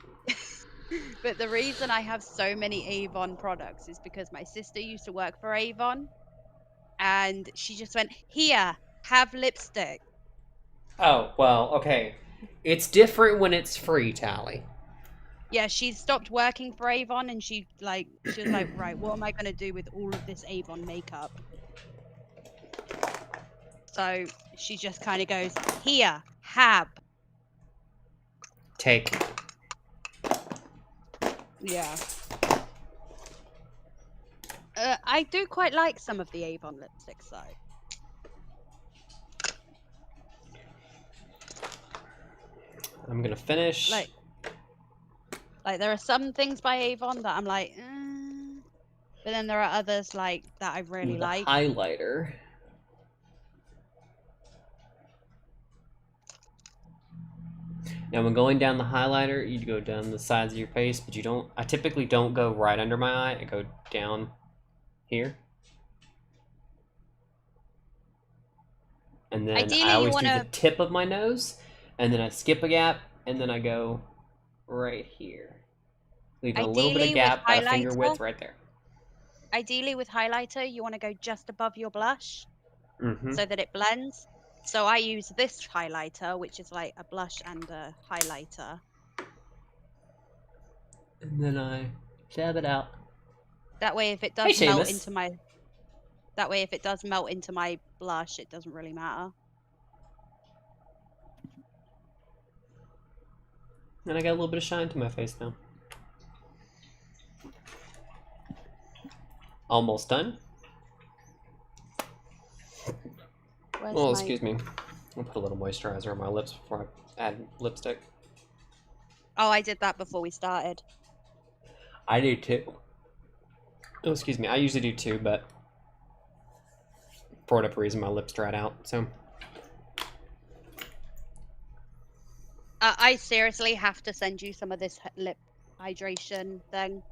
but the reason I have so many Avon products is because my sister used to work for Avon, and she just went, "Here, have lipstick." Oh, well, okay. It's different when it's free, Tally. Yeah, she stopped working for Avon, and she was like, right, what am I going to do with all of this Avon makeup? So she just kind of goes, "Here, have." Take. Yeah. I do quite like some of the Avon lipsticks, though. I'm gonna finish. Like there are some things by Avon that I'm like, but then there are others that I really like. Highlighter. Now, when going down the highlighter, you go down the sides of your face, but you don't. I typically don't go right under my eye. I go down here, and then Ideally, I always do the tip of my nose, and then I skip a gap, and then I go right here, leaving a little bit of gap, about a finger width, right there. Ideally, with highlighter, you want to go just above your blush, Mm-hmm. so that it blends. So I use this highlighter, which is like a blush and a highlighter. And then I dab it out. That way, if it does melt into my... That way, if it does melt into my blush, it doesn't really matter. And I got a little bit of shine to my face now. Almost done. Excuse me. I'll put a little moisturizer on my lips before I add lipstick. Oh, I did that before we started. I do too. Oh, excuse me. I usually do too, but for whatever reason, my lips dried out, so. I seriously have to send you some of this lip hydration thing.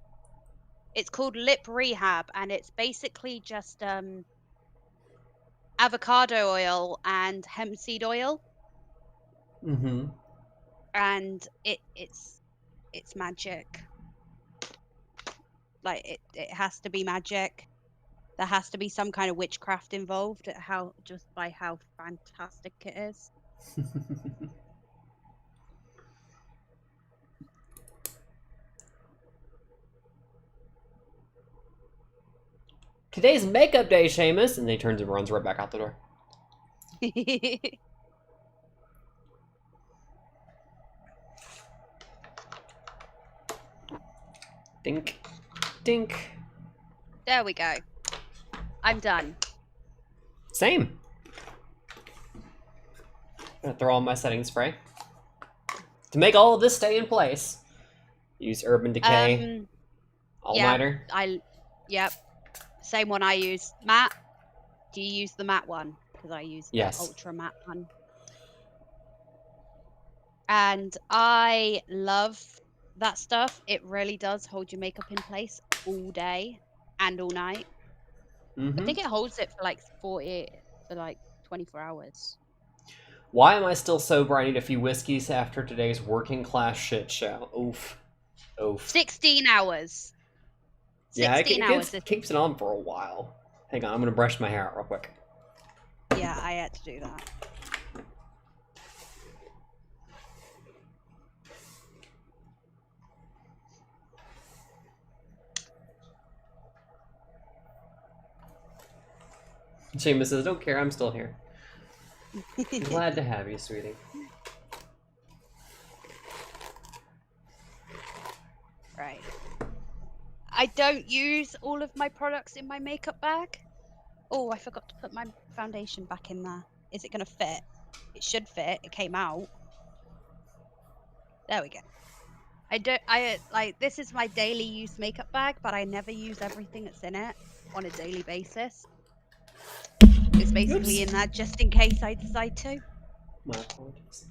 It's called Lip Rehab, and it's basically just avocado oil and hemp seed oil. Mm-hmm. And it's magic. Like it has to be magic. There has to be some kind of witchcraft involved just by how fantastic it is. Today's makeup day, Seamus! And he turns and runs right back out the door. Dink. Dink. There we go. I'm done. Same. I'm gonna throw on my setting spray. To make all of this stay in place, use Urban Decay All-Nighter. Yep. Same one I use. Matte, do you use the matte one? Because I use the ultra matte one. And I love that stuff. It really does hold your makeup in place all day and all night. Mm-hmm. I think it holds it for 24 hours. Why am I still sober? I need a few whiskeys after today's working class shit show. Oof. Oof. 16 hours. 16 hours. It keeps it on for a while. Hang on, I'm gonna brush my hair out real quick. Yeah, I had to do that. Seamus says, "Don't care, I'm still here." Glad to have you, sweetie. Right. I don't use all of my products in my makeup bag. Oh, I forgot to put my foundation back in there. Is it going to fit? It should fit. It came out. There we go. This is my daily use makeup bag, but I never use everything that's in it on a daily basis. It's basically in there just in case I decide to. My apologies.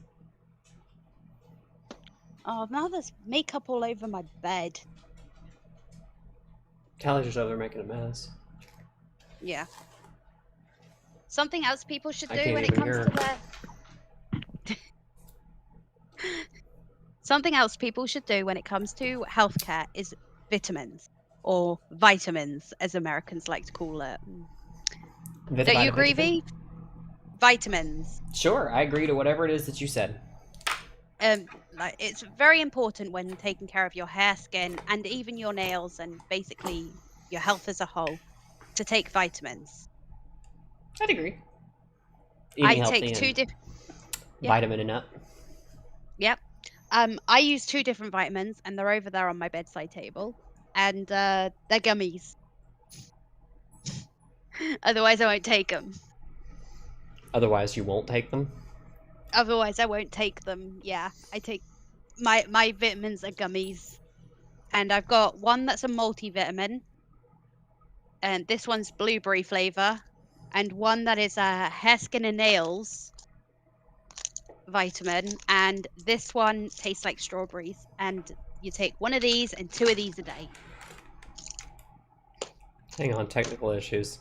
Oh, now there's makeup all over my bed. Tally's just over there making a mess. Yeah. Something else people should I do can't when it even comes hear to their... Something else people should do when it comes to healthcare is vitamins, or vitamins, as Americans like to call it. Don't you agree, V? Vitamins. Sure, I agree to whatever it is that you said. It's very important when taking care of your hair, skin, and even your nails, and basically your health as a whole, to take vitamins. I'd agree. I take 2 different... Vitamin and nut. Yep. I use 2 different vitamins, and they're over there on my bedside table. And they're gummies. Otherwise, I won't take them. Otherwise, you won't take them? Otherwise, I won't take them. Yeah, I take... My vitamins are gummies. And I've got one that's a multivitamin. And this one's blueberry flavor. And one that is a hair, skin, and nails vitamin. And this one tastes like strawberries. And you take 1 of these and 2 of these a day. Hang on, technical issues.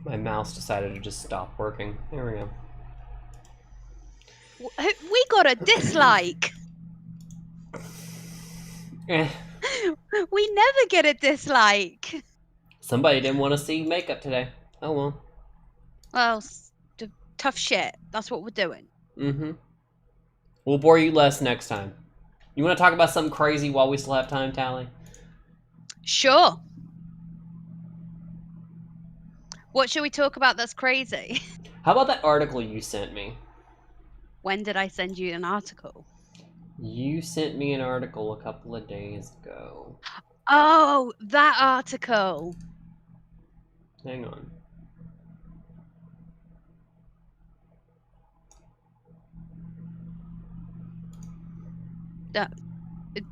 My mouse decided to just stop working. There we go. We got a dislike. Eh. We never get a dislike. Somebody didn't want to see makeup today. Oh well. Well, tough shit. That's what we're doing. Mm-hmm. We'll bore you less next time. You want to talk about something crazy while we still have time, Tally? Sure. What should we talk about that's crazy? How about that article you sent me? When did I send you an article? You sent me an article a couple of days ago. Oh, that article. Hang on.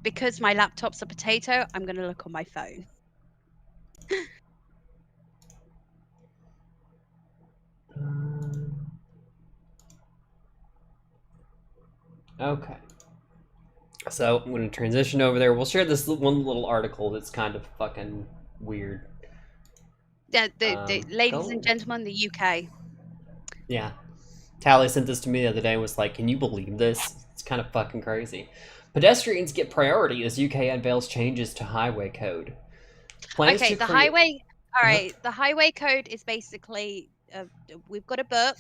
Because my laptop's a potato, I'm going to look on my phone. Okay. So I'm going to transition over there. We'll share this one little article that's kind of fucking weird. Yeah, ladies and gentlemen, the UK. Yeah. Tally sent this to me the other day and was like, can you believe this? It's kind of fucking crazy. Pedestrians get priority as UK unveils changes to highway code. Okay, the highway... Alright, the highway code is basically... we've got a book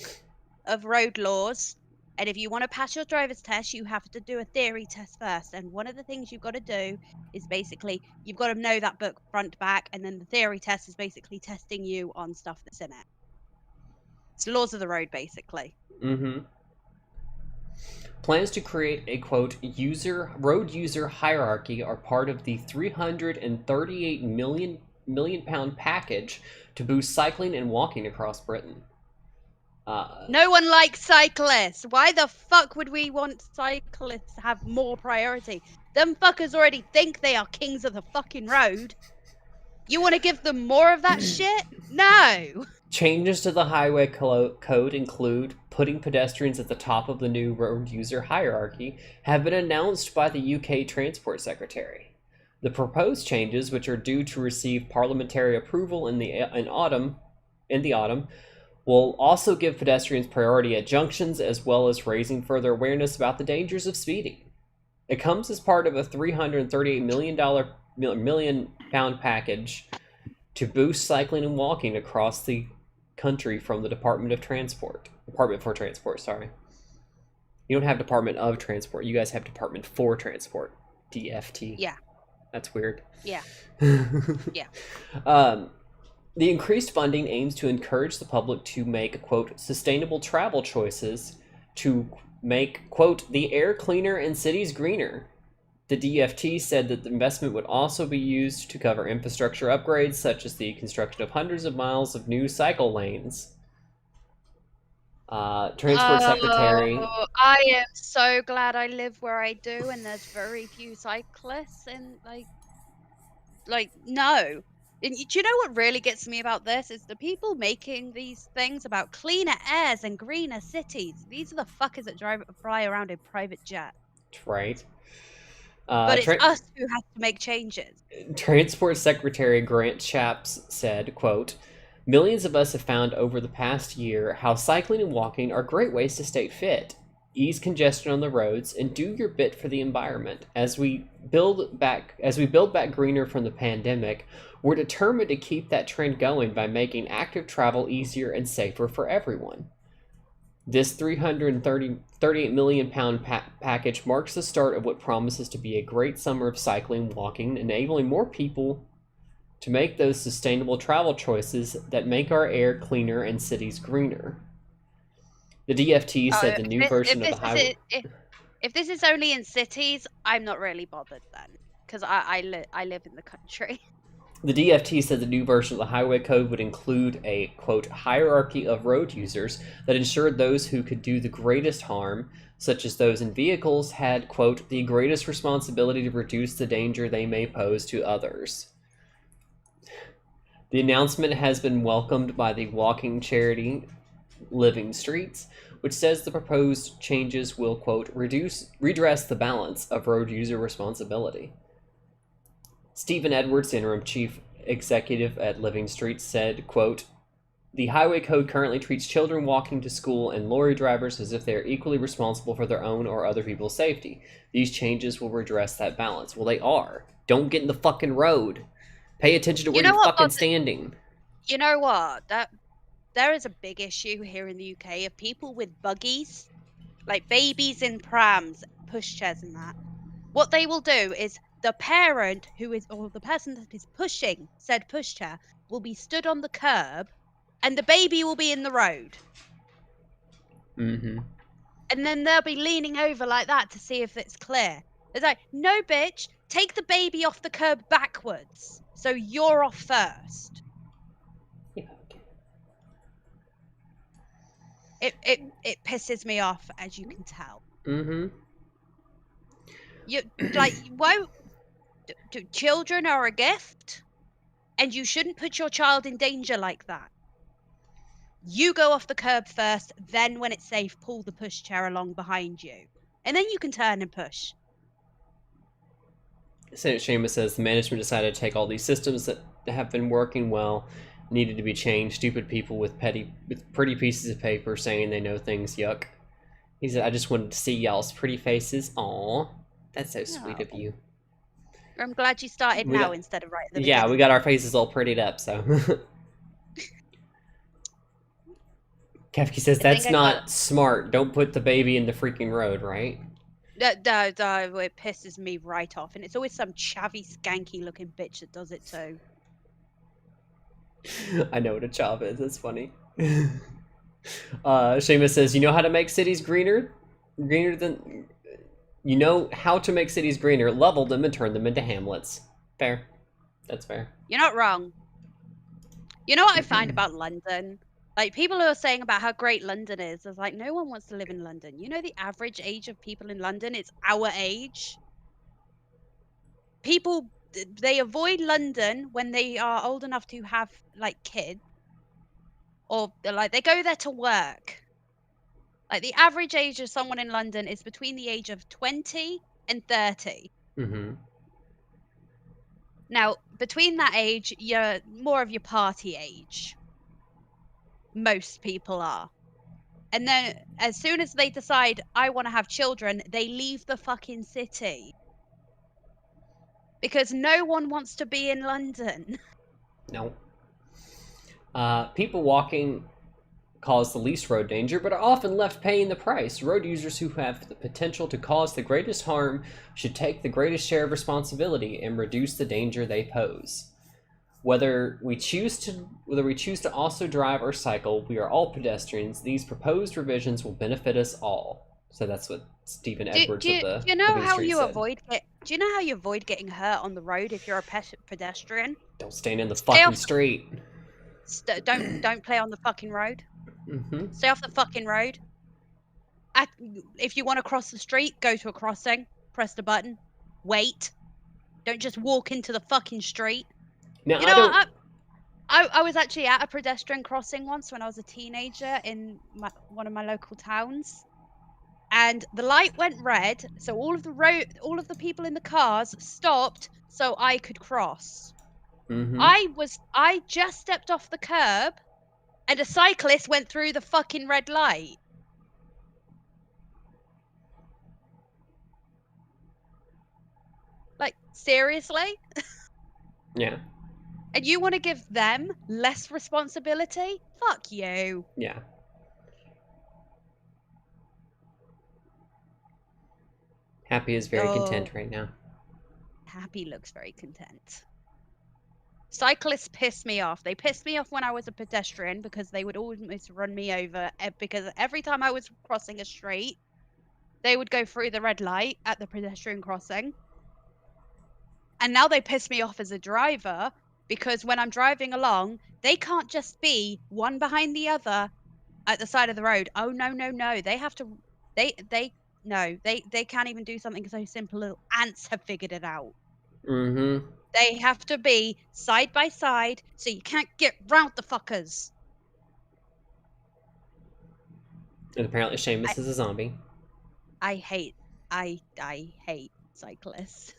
of road laws. And if you want to pass your driver's test, you have to do a theory test first. And one of the things you've got to do is basically, you've got to know that book front to back. And then the theory test is basically testing you on stuff that's in it. It's laws of the road, basically. Mm-hmm. Plans to create a, quote, road user hierarchy are part of the 338 million pound package to boost cycling and walking across Britain. No one likes cyclists. Why the fuck would we want cyclists to have more priority? Them fuckers already think they are kings of the fucking road. You want to give them more of that shit? No. Changes to the highway code include putting pedestrians at the top of the new road user hierarchy have been announced by the UK Transport Secretary. The proposed changes, which are due to receive parliamentary approval in the autumn, will also give pedestrians priority at junctions, as well as raising further awareness about the dangers of speeding. It comes as part of a $338 million pound package to boost cycling and walking across the country from the Department for Transport, sorry. You don't have Department of Transport. You guys have Department for Transport. DFT. Yeah. That's weird. Yeah. Yeah. The increased funding aims to encourage the public to make, quote, sustainable travel choices to make, quote, the air cleaner and cities greener. The DFT said that the investment would also be used to cover infrastructure upgrades, such as the construction of hundreds of miles of new cycle lanes. Transport Secretary. I am so glad I live where I do, and there's very few cyclists. And no. And do you know what really gets me about this? Is the people making these things about cleaner airs and greener cities. These are the fuckers that fly around in private jet. Right. But it's us who have to make changes. Transport Secretary Grant Shapps said, quote, "Millions of us have found over the past year how cycling and walking are great ways to stay fit, ease congestion on the roads, and do your bit for the environment. As we build back greener from the pandemic, we're determined to keep that trend going by making active travel easier and safer for everyone. This £338 million package marks the start of what promises to be a great summer of cycling, walking, enabling more people to make those sustainable travel choices that make our air cleaner and cities greener." The DFT said the new version of the highway... If this is only in cities, I'm not really bothered then, because I live in the country. The DFT said the new version of the highway code would include a, quote, hierarchy of road users that ensured those who could do the greatest harm, such as those in vehicles, had, quote, the greatest responsibility to reduce the danger they may pose to others. The announcement has been welcomed by the walking charity Living Streets, which says the proposed changes will, quote, redress the balance of road user responsibility. Stephen Edwards, interim chief executive at Living Streets, said, quote, "The highway code currently treats children walking to school and lorry drivers as if they are equally responsible for their own or other people's safety. These changes will redress that balance." Well, they are. Don't get in the fucking road. Pay attention to where you're fucking standing. You know what? There is a big issue here in the UK of people with buggies, like babies in prams, pushchairs and that. What they will do is the parent or the person that is pushing said pushchair will be stood on the curb and the baby will be in the road. Mm-hmm. And then they'll be leaning over like that to see if it's clear. It's like, no, bitch, take the baby off the curb backwards. So you're off first. Yeah. It pisses me off, as you can tell. Mm-hmm. You why? Children are a gift, and you shouldn't put your child in danger like that. You go off the curb first, then when it's safe, pull the pushchair along behind you, and then you can turn and push. Senator Seamus says the management decided to take all these systems that have been working well, needed to be changed. Stupid people with pretty pieces of paper saying they know things. Yuck. He said, "I just wanted to see y'all's pretty faces." Aw, that's so sweet of you. I'm glad you started now instead of right at the beginning. Yeah, we got our faces all prettied up, so. Kefki says, "That's not smart. Don't put the baby in the freaking road, right?" No, it pisses me right off, and it's always some chavvy, skanky looking bitch that does it too. I know what a chav is. That's funny. Seamus says, "You know how to make cities greener? You know how to make cities greener, level them and turn them into hamlets." Fair. That's fair. You're not wrong. You know what I find about London? Like, people who are saying about how great London is, it's like, no one wants to live in London. You know the average age of people in London? It's our age. People, they avoid London when they are old enough to have, like, kids. Or, like, they go there to work. Like, the average age of someone in London is between the age of 20 and 30. Mm-hmm. Now, between that age, you're more of your party age. Most people are. And then as soon as they decide, I want to have children, they leave the fucking city. Because no one wants to be in London. No. People walking cause the least road danger, but are often left paying the price. Road users who have the potential to cause the greatest harm should take the greatest share of responsibility and reduce the danger they pose. Whether we choose to also drive or cycle, we are all pedestrians. These proposed revisions will benefit us all. So that's what Stephen Do, Edwards do, of you, the do you know Living how Street you said. avoid get? Do you know how you avoid getting hurt on the road if you're a pedestrian? Don't stand in the Stay fucking off. street. Don't play on the fucking road. Mm-hmm. Stay off the fucking road. If you want to cross the street, go to a crossing. Press the button. Wait. Don't just walk into the fucking street. Now You I know, don't. I was actually at a pedestrian crossing once when I was a teenager in one of my local towns, and the light went red, so all of the people in the cars stopped so I could cross. Mm-hmm. I just stepped off the curb, and a cyclist went through the fucking red light. Like, seriously? Yeah. And you want to give them less responsibility? Fuck you. Yeah. Happy is very content right now. Happy looks very content. Cyclists piss me off. They pissed me off when I was a pedestrian because they would almost run me over, because every time I was crossing a street, they would go through the red light at the pedestrian crossing. And now they piss me off as a driver because when I'm driving along, they can't just be one behind the other at the side of the road. Oh, no, no, no. They have to, they can't even do something so simple. Little ants have figured it out. Mm-hmm. They have to be side by side so you can't get round the fuckers. And apparently Seamus is a zombie. I hate cyclists.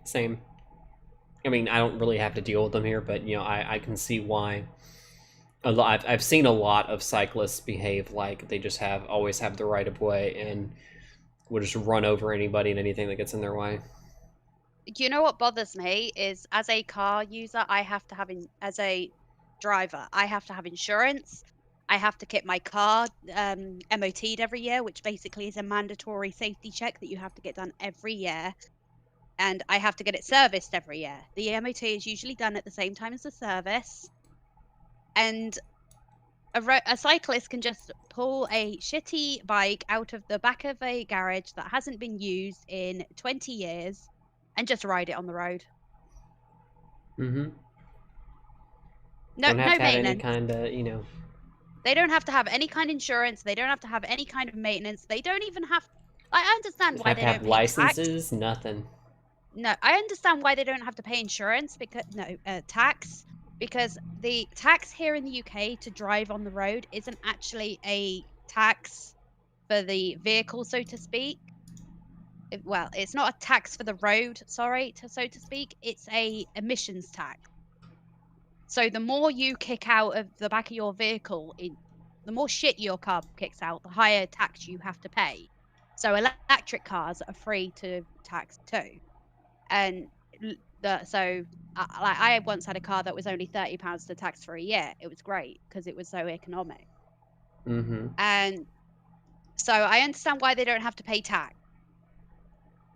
Same. I mean, I don't really have to deal with them here, but you know, I can see why. I've seen a lot of cyclists behave like they just always have the right of way and will just run over anybody and anything that gets in their way. You know what bothers me is, as a car user, as a driver, I have to have insurance. I have to get my car MOT'd every year, which basically is a mandatory safety check that you have to get done every year. And I have to get it serviced every year. The MOT is usually done at the same time as the service. And a cyclist can just pull a shitty bike out of the back of a garage that hasn't been used in 20 years and just ride it on the road. Mm-hmm. No, Don't have no to have any maintenance. kind of, you know. They don't have to have any kind of insurance. They don't have to have any kind of maintenance. They don't even have. I understand why Have they to have don't pay licenses. tax. Nothing. No, I understand why they don't have to pay insurance tax, because the tax here in the UK to drive on the road isn't actually a tax for the vehicle, so to speak. Well, it's not a tax for the road, sorry, so to speak. It's a emissions tax. So the more you kick out of the back of your vehicle, the more shit your car kicks out, the higher tax you have to pay. So electric cars are free to tax too. And I once had a car that was only £30 to tax for a year. It was great because it was so economic. Mm-hmm. And so I understand why they don't have to pay tax.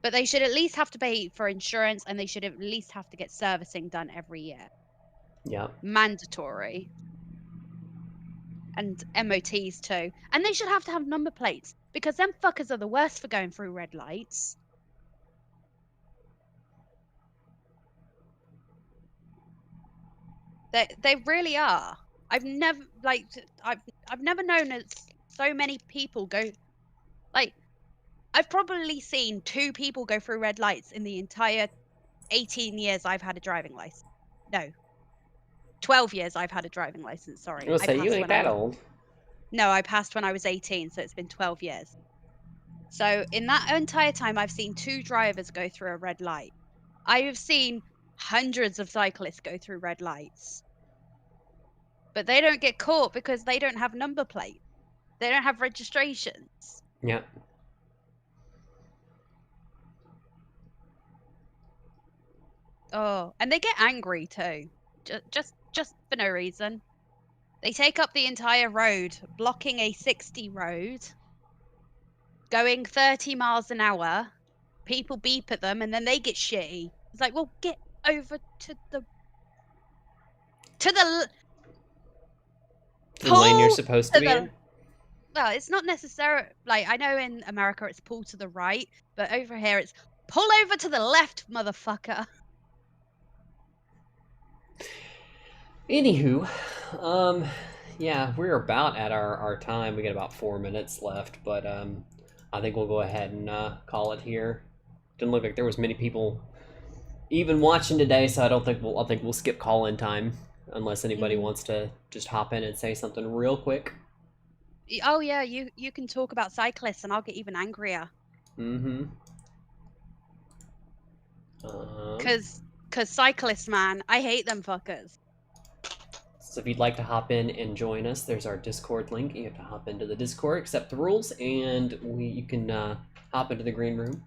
But they should at least have to pay for insurance, and they should at least have to get servicing done every year. Yeah. Mandatory. And MOTs too. And they should have to have number plates, because them fuckers are the worst for going through red lights. They really are. I've never known so many people go, like, I've probably seen 2 people go through red lights in the entire 18 years I've had a driving license. No. 12 years I've had a driving license, sorry. I'll say you ain't that old. No, I passed when I was 18, so it's been 12 years. So in that entire time, I've seen 2 drivers go through a red light. I have seen hundreds of cyclists go through red lights. But they don't get caught because they don't have number plates. They don't have registrations. Yeah. Oh, and they get angry too. Just for no reason. They take up the entire road, blocking a 60 road, going 30 miles an hour. People beep at them, and then they get shitty. It's like, well, get over to the lane you're supposed to be in. Well, it's not necessarily like I know in America it's pull to the right, but over here it's pull over to the left, motherfucker. Anywho, yeah, we're about at our time. We got about 4 minutes left, but I think we'll go ahead and call it here. Didn't look like there was many people even watching today, so I think we'll skip call-in time unless anybody wants to just hop in and say something real quick. Oh yeah, you can talk about cyclists and I'll get even angrier. Mm-hmm. Cause cyclists, man, I hate them fuckers. So if you'd like to hop in and join us, there's our Discord link. You have to hop into the Discord, accept the rules, and you can hop into the green room.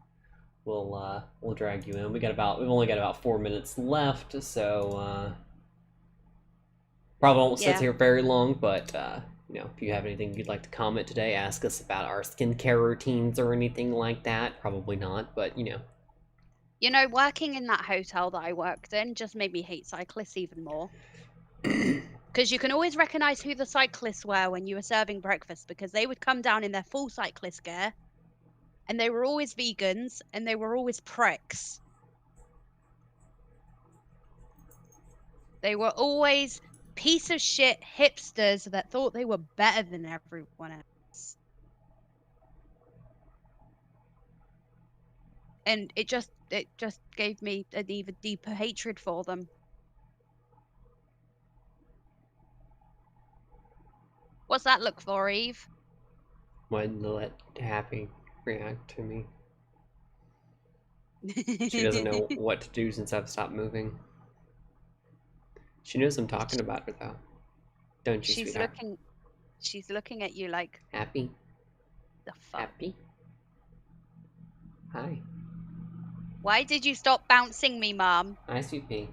We'll drag you in. We've only got about 4 minutes left, so probably won't sit here very long. But you know, if you have anything you'd like to comment today, ask us about our skincare routines or anything like that. Probably not, but you know. You know, working in that hotel that I worked in just made me hate cyclists even more. Because you can always recognize who the cyclists were when you were serving breakfast, because they would come down in their full cyclist gear, and they were always vegans, and they were always pricks. They were always piece of shit hipsters that thought they were better than everyone else. And it just gave me an even deeper hatred for them. What's that look for, Eve? When to let Happy react to me. She doesn't know what to do since I've stopped moving. She knows I'm talking about her though. Don't you, sweetheart? She's looking at you like, Happy? the fuck? Happy? Hi. Why did you stop bouncing me, Mom? Hi, Sweet Pea.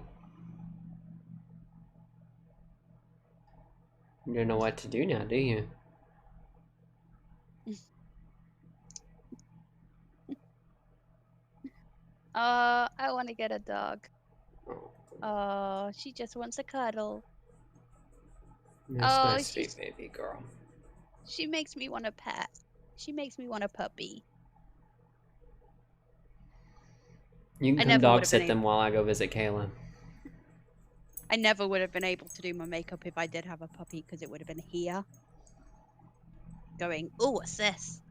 You don't know what to do now, do you? I want to get a dog. Oh, she just wants a cuddle. That's my sweet baby girl. She makes me want a pet. She makes me want a puppy. You can come dog sit them while I go visit Kayla. I never would have been able to do my makeup if I did have a puppy, because it would have been here. Going, oh, what's this?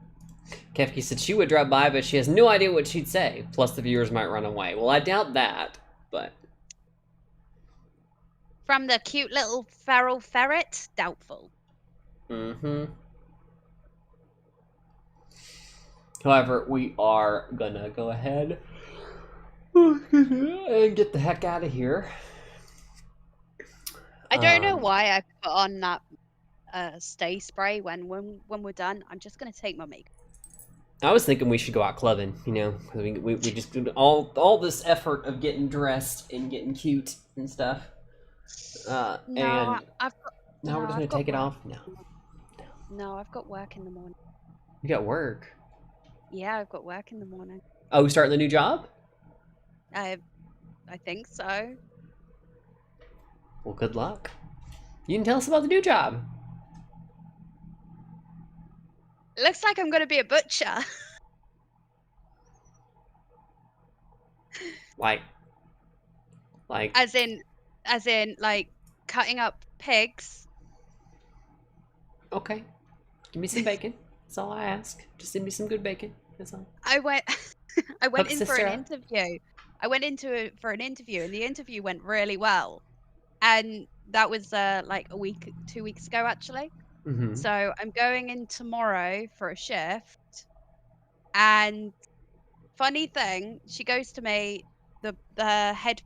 Kefki said she would drop by, but she has no idea what she'd say. Plus, the viewers might run away. Well, I doubt that, but... From the cute little feral ferret? Doubtful. Mm-hmm. However, we are gonna go ahead and get the heck out of here. I don't know why I put on that stay spray when we're done. I'm just gonna take my makeup. I was thinking we should go out clubbing, you know, we just did all this effort of getting dressed and getting cute and stuff. No, and now we're just gonna take it off. No, I've got work in the morning. You got work? Yeah, I've got work in the morning. Oh, we starting the new job? I think so. Well, good luck. You can tell us about the new job. Looks like I'm gonna be a butcher. Like as in like cutting up pigs. Okay. Give me some bacon. That's all I ask. Just send me some good bacon. That's all. I went in for an interview. I went into for an interview, and the interview went really well. And that was like 2 weeks ago, actually. Mm-hmm. So I'm going in tomorrow for a shift. And funny thing, she goes to me, the head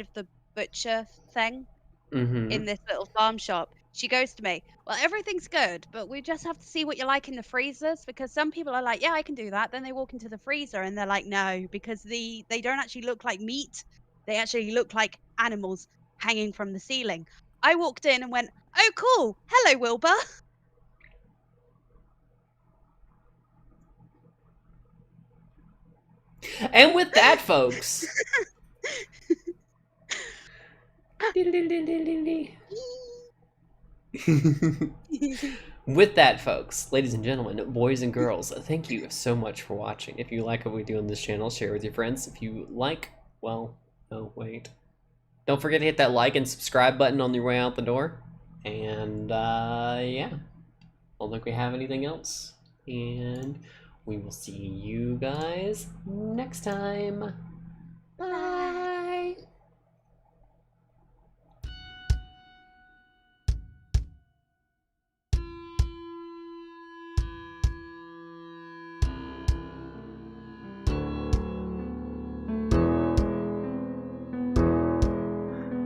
of the butcher thing in this little farm shop. She goes to me, well, everything's good, but we just have to see what you like in the freezers, because some people are like, yeah, I can do that. Then they walk into the freezer and they're like, no, because they don't actually look like meat. They actually look like animals hanging from the ceiling. I walked in and went, oh, cool. Hello, Wilbur. And with that, folks. with that, folks, ladies and gentlemen, boys and girls, thank you so much for watching. If you like what we do on this channel, share with your friends. If you like, well, oh, wait. Don't forget to hit that like and subscribe button on your way out the door. And, yeah. I don't think we have anything else. And we will see you guys next time. Bye.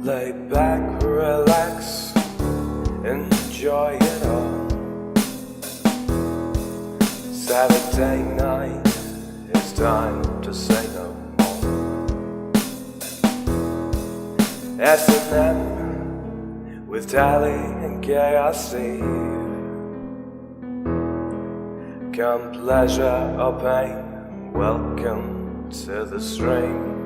Lay back, relax, enjoy it all. Saturday night, it's time to say no more. S&M with Tally and KRC. Come pleasure or pain, welcome to the stream.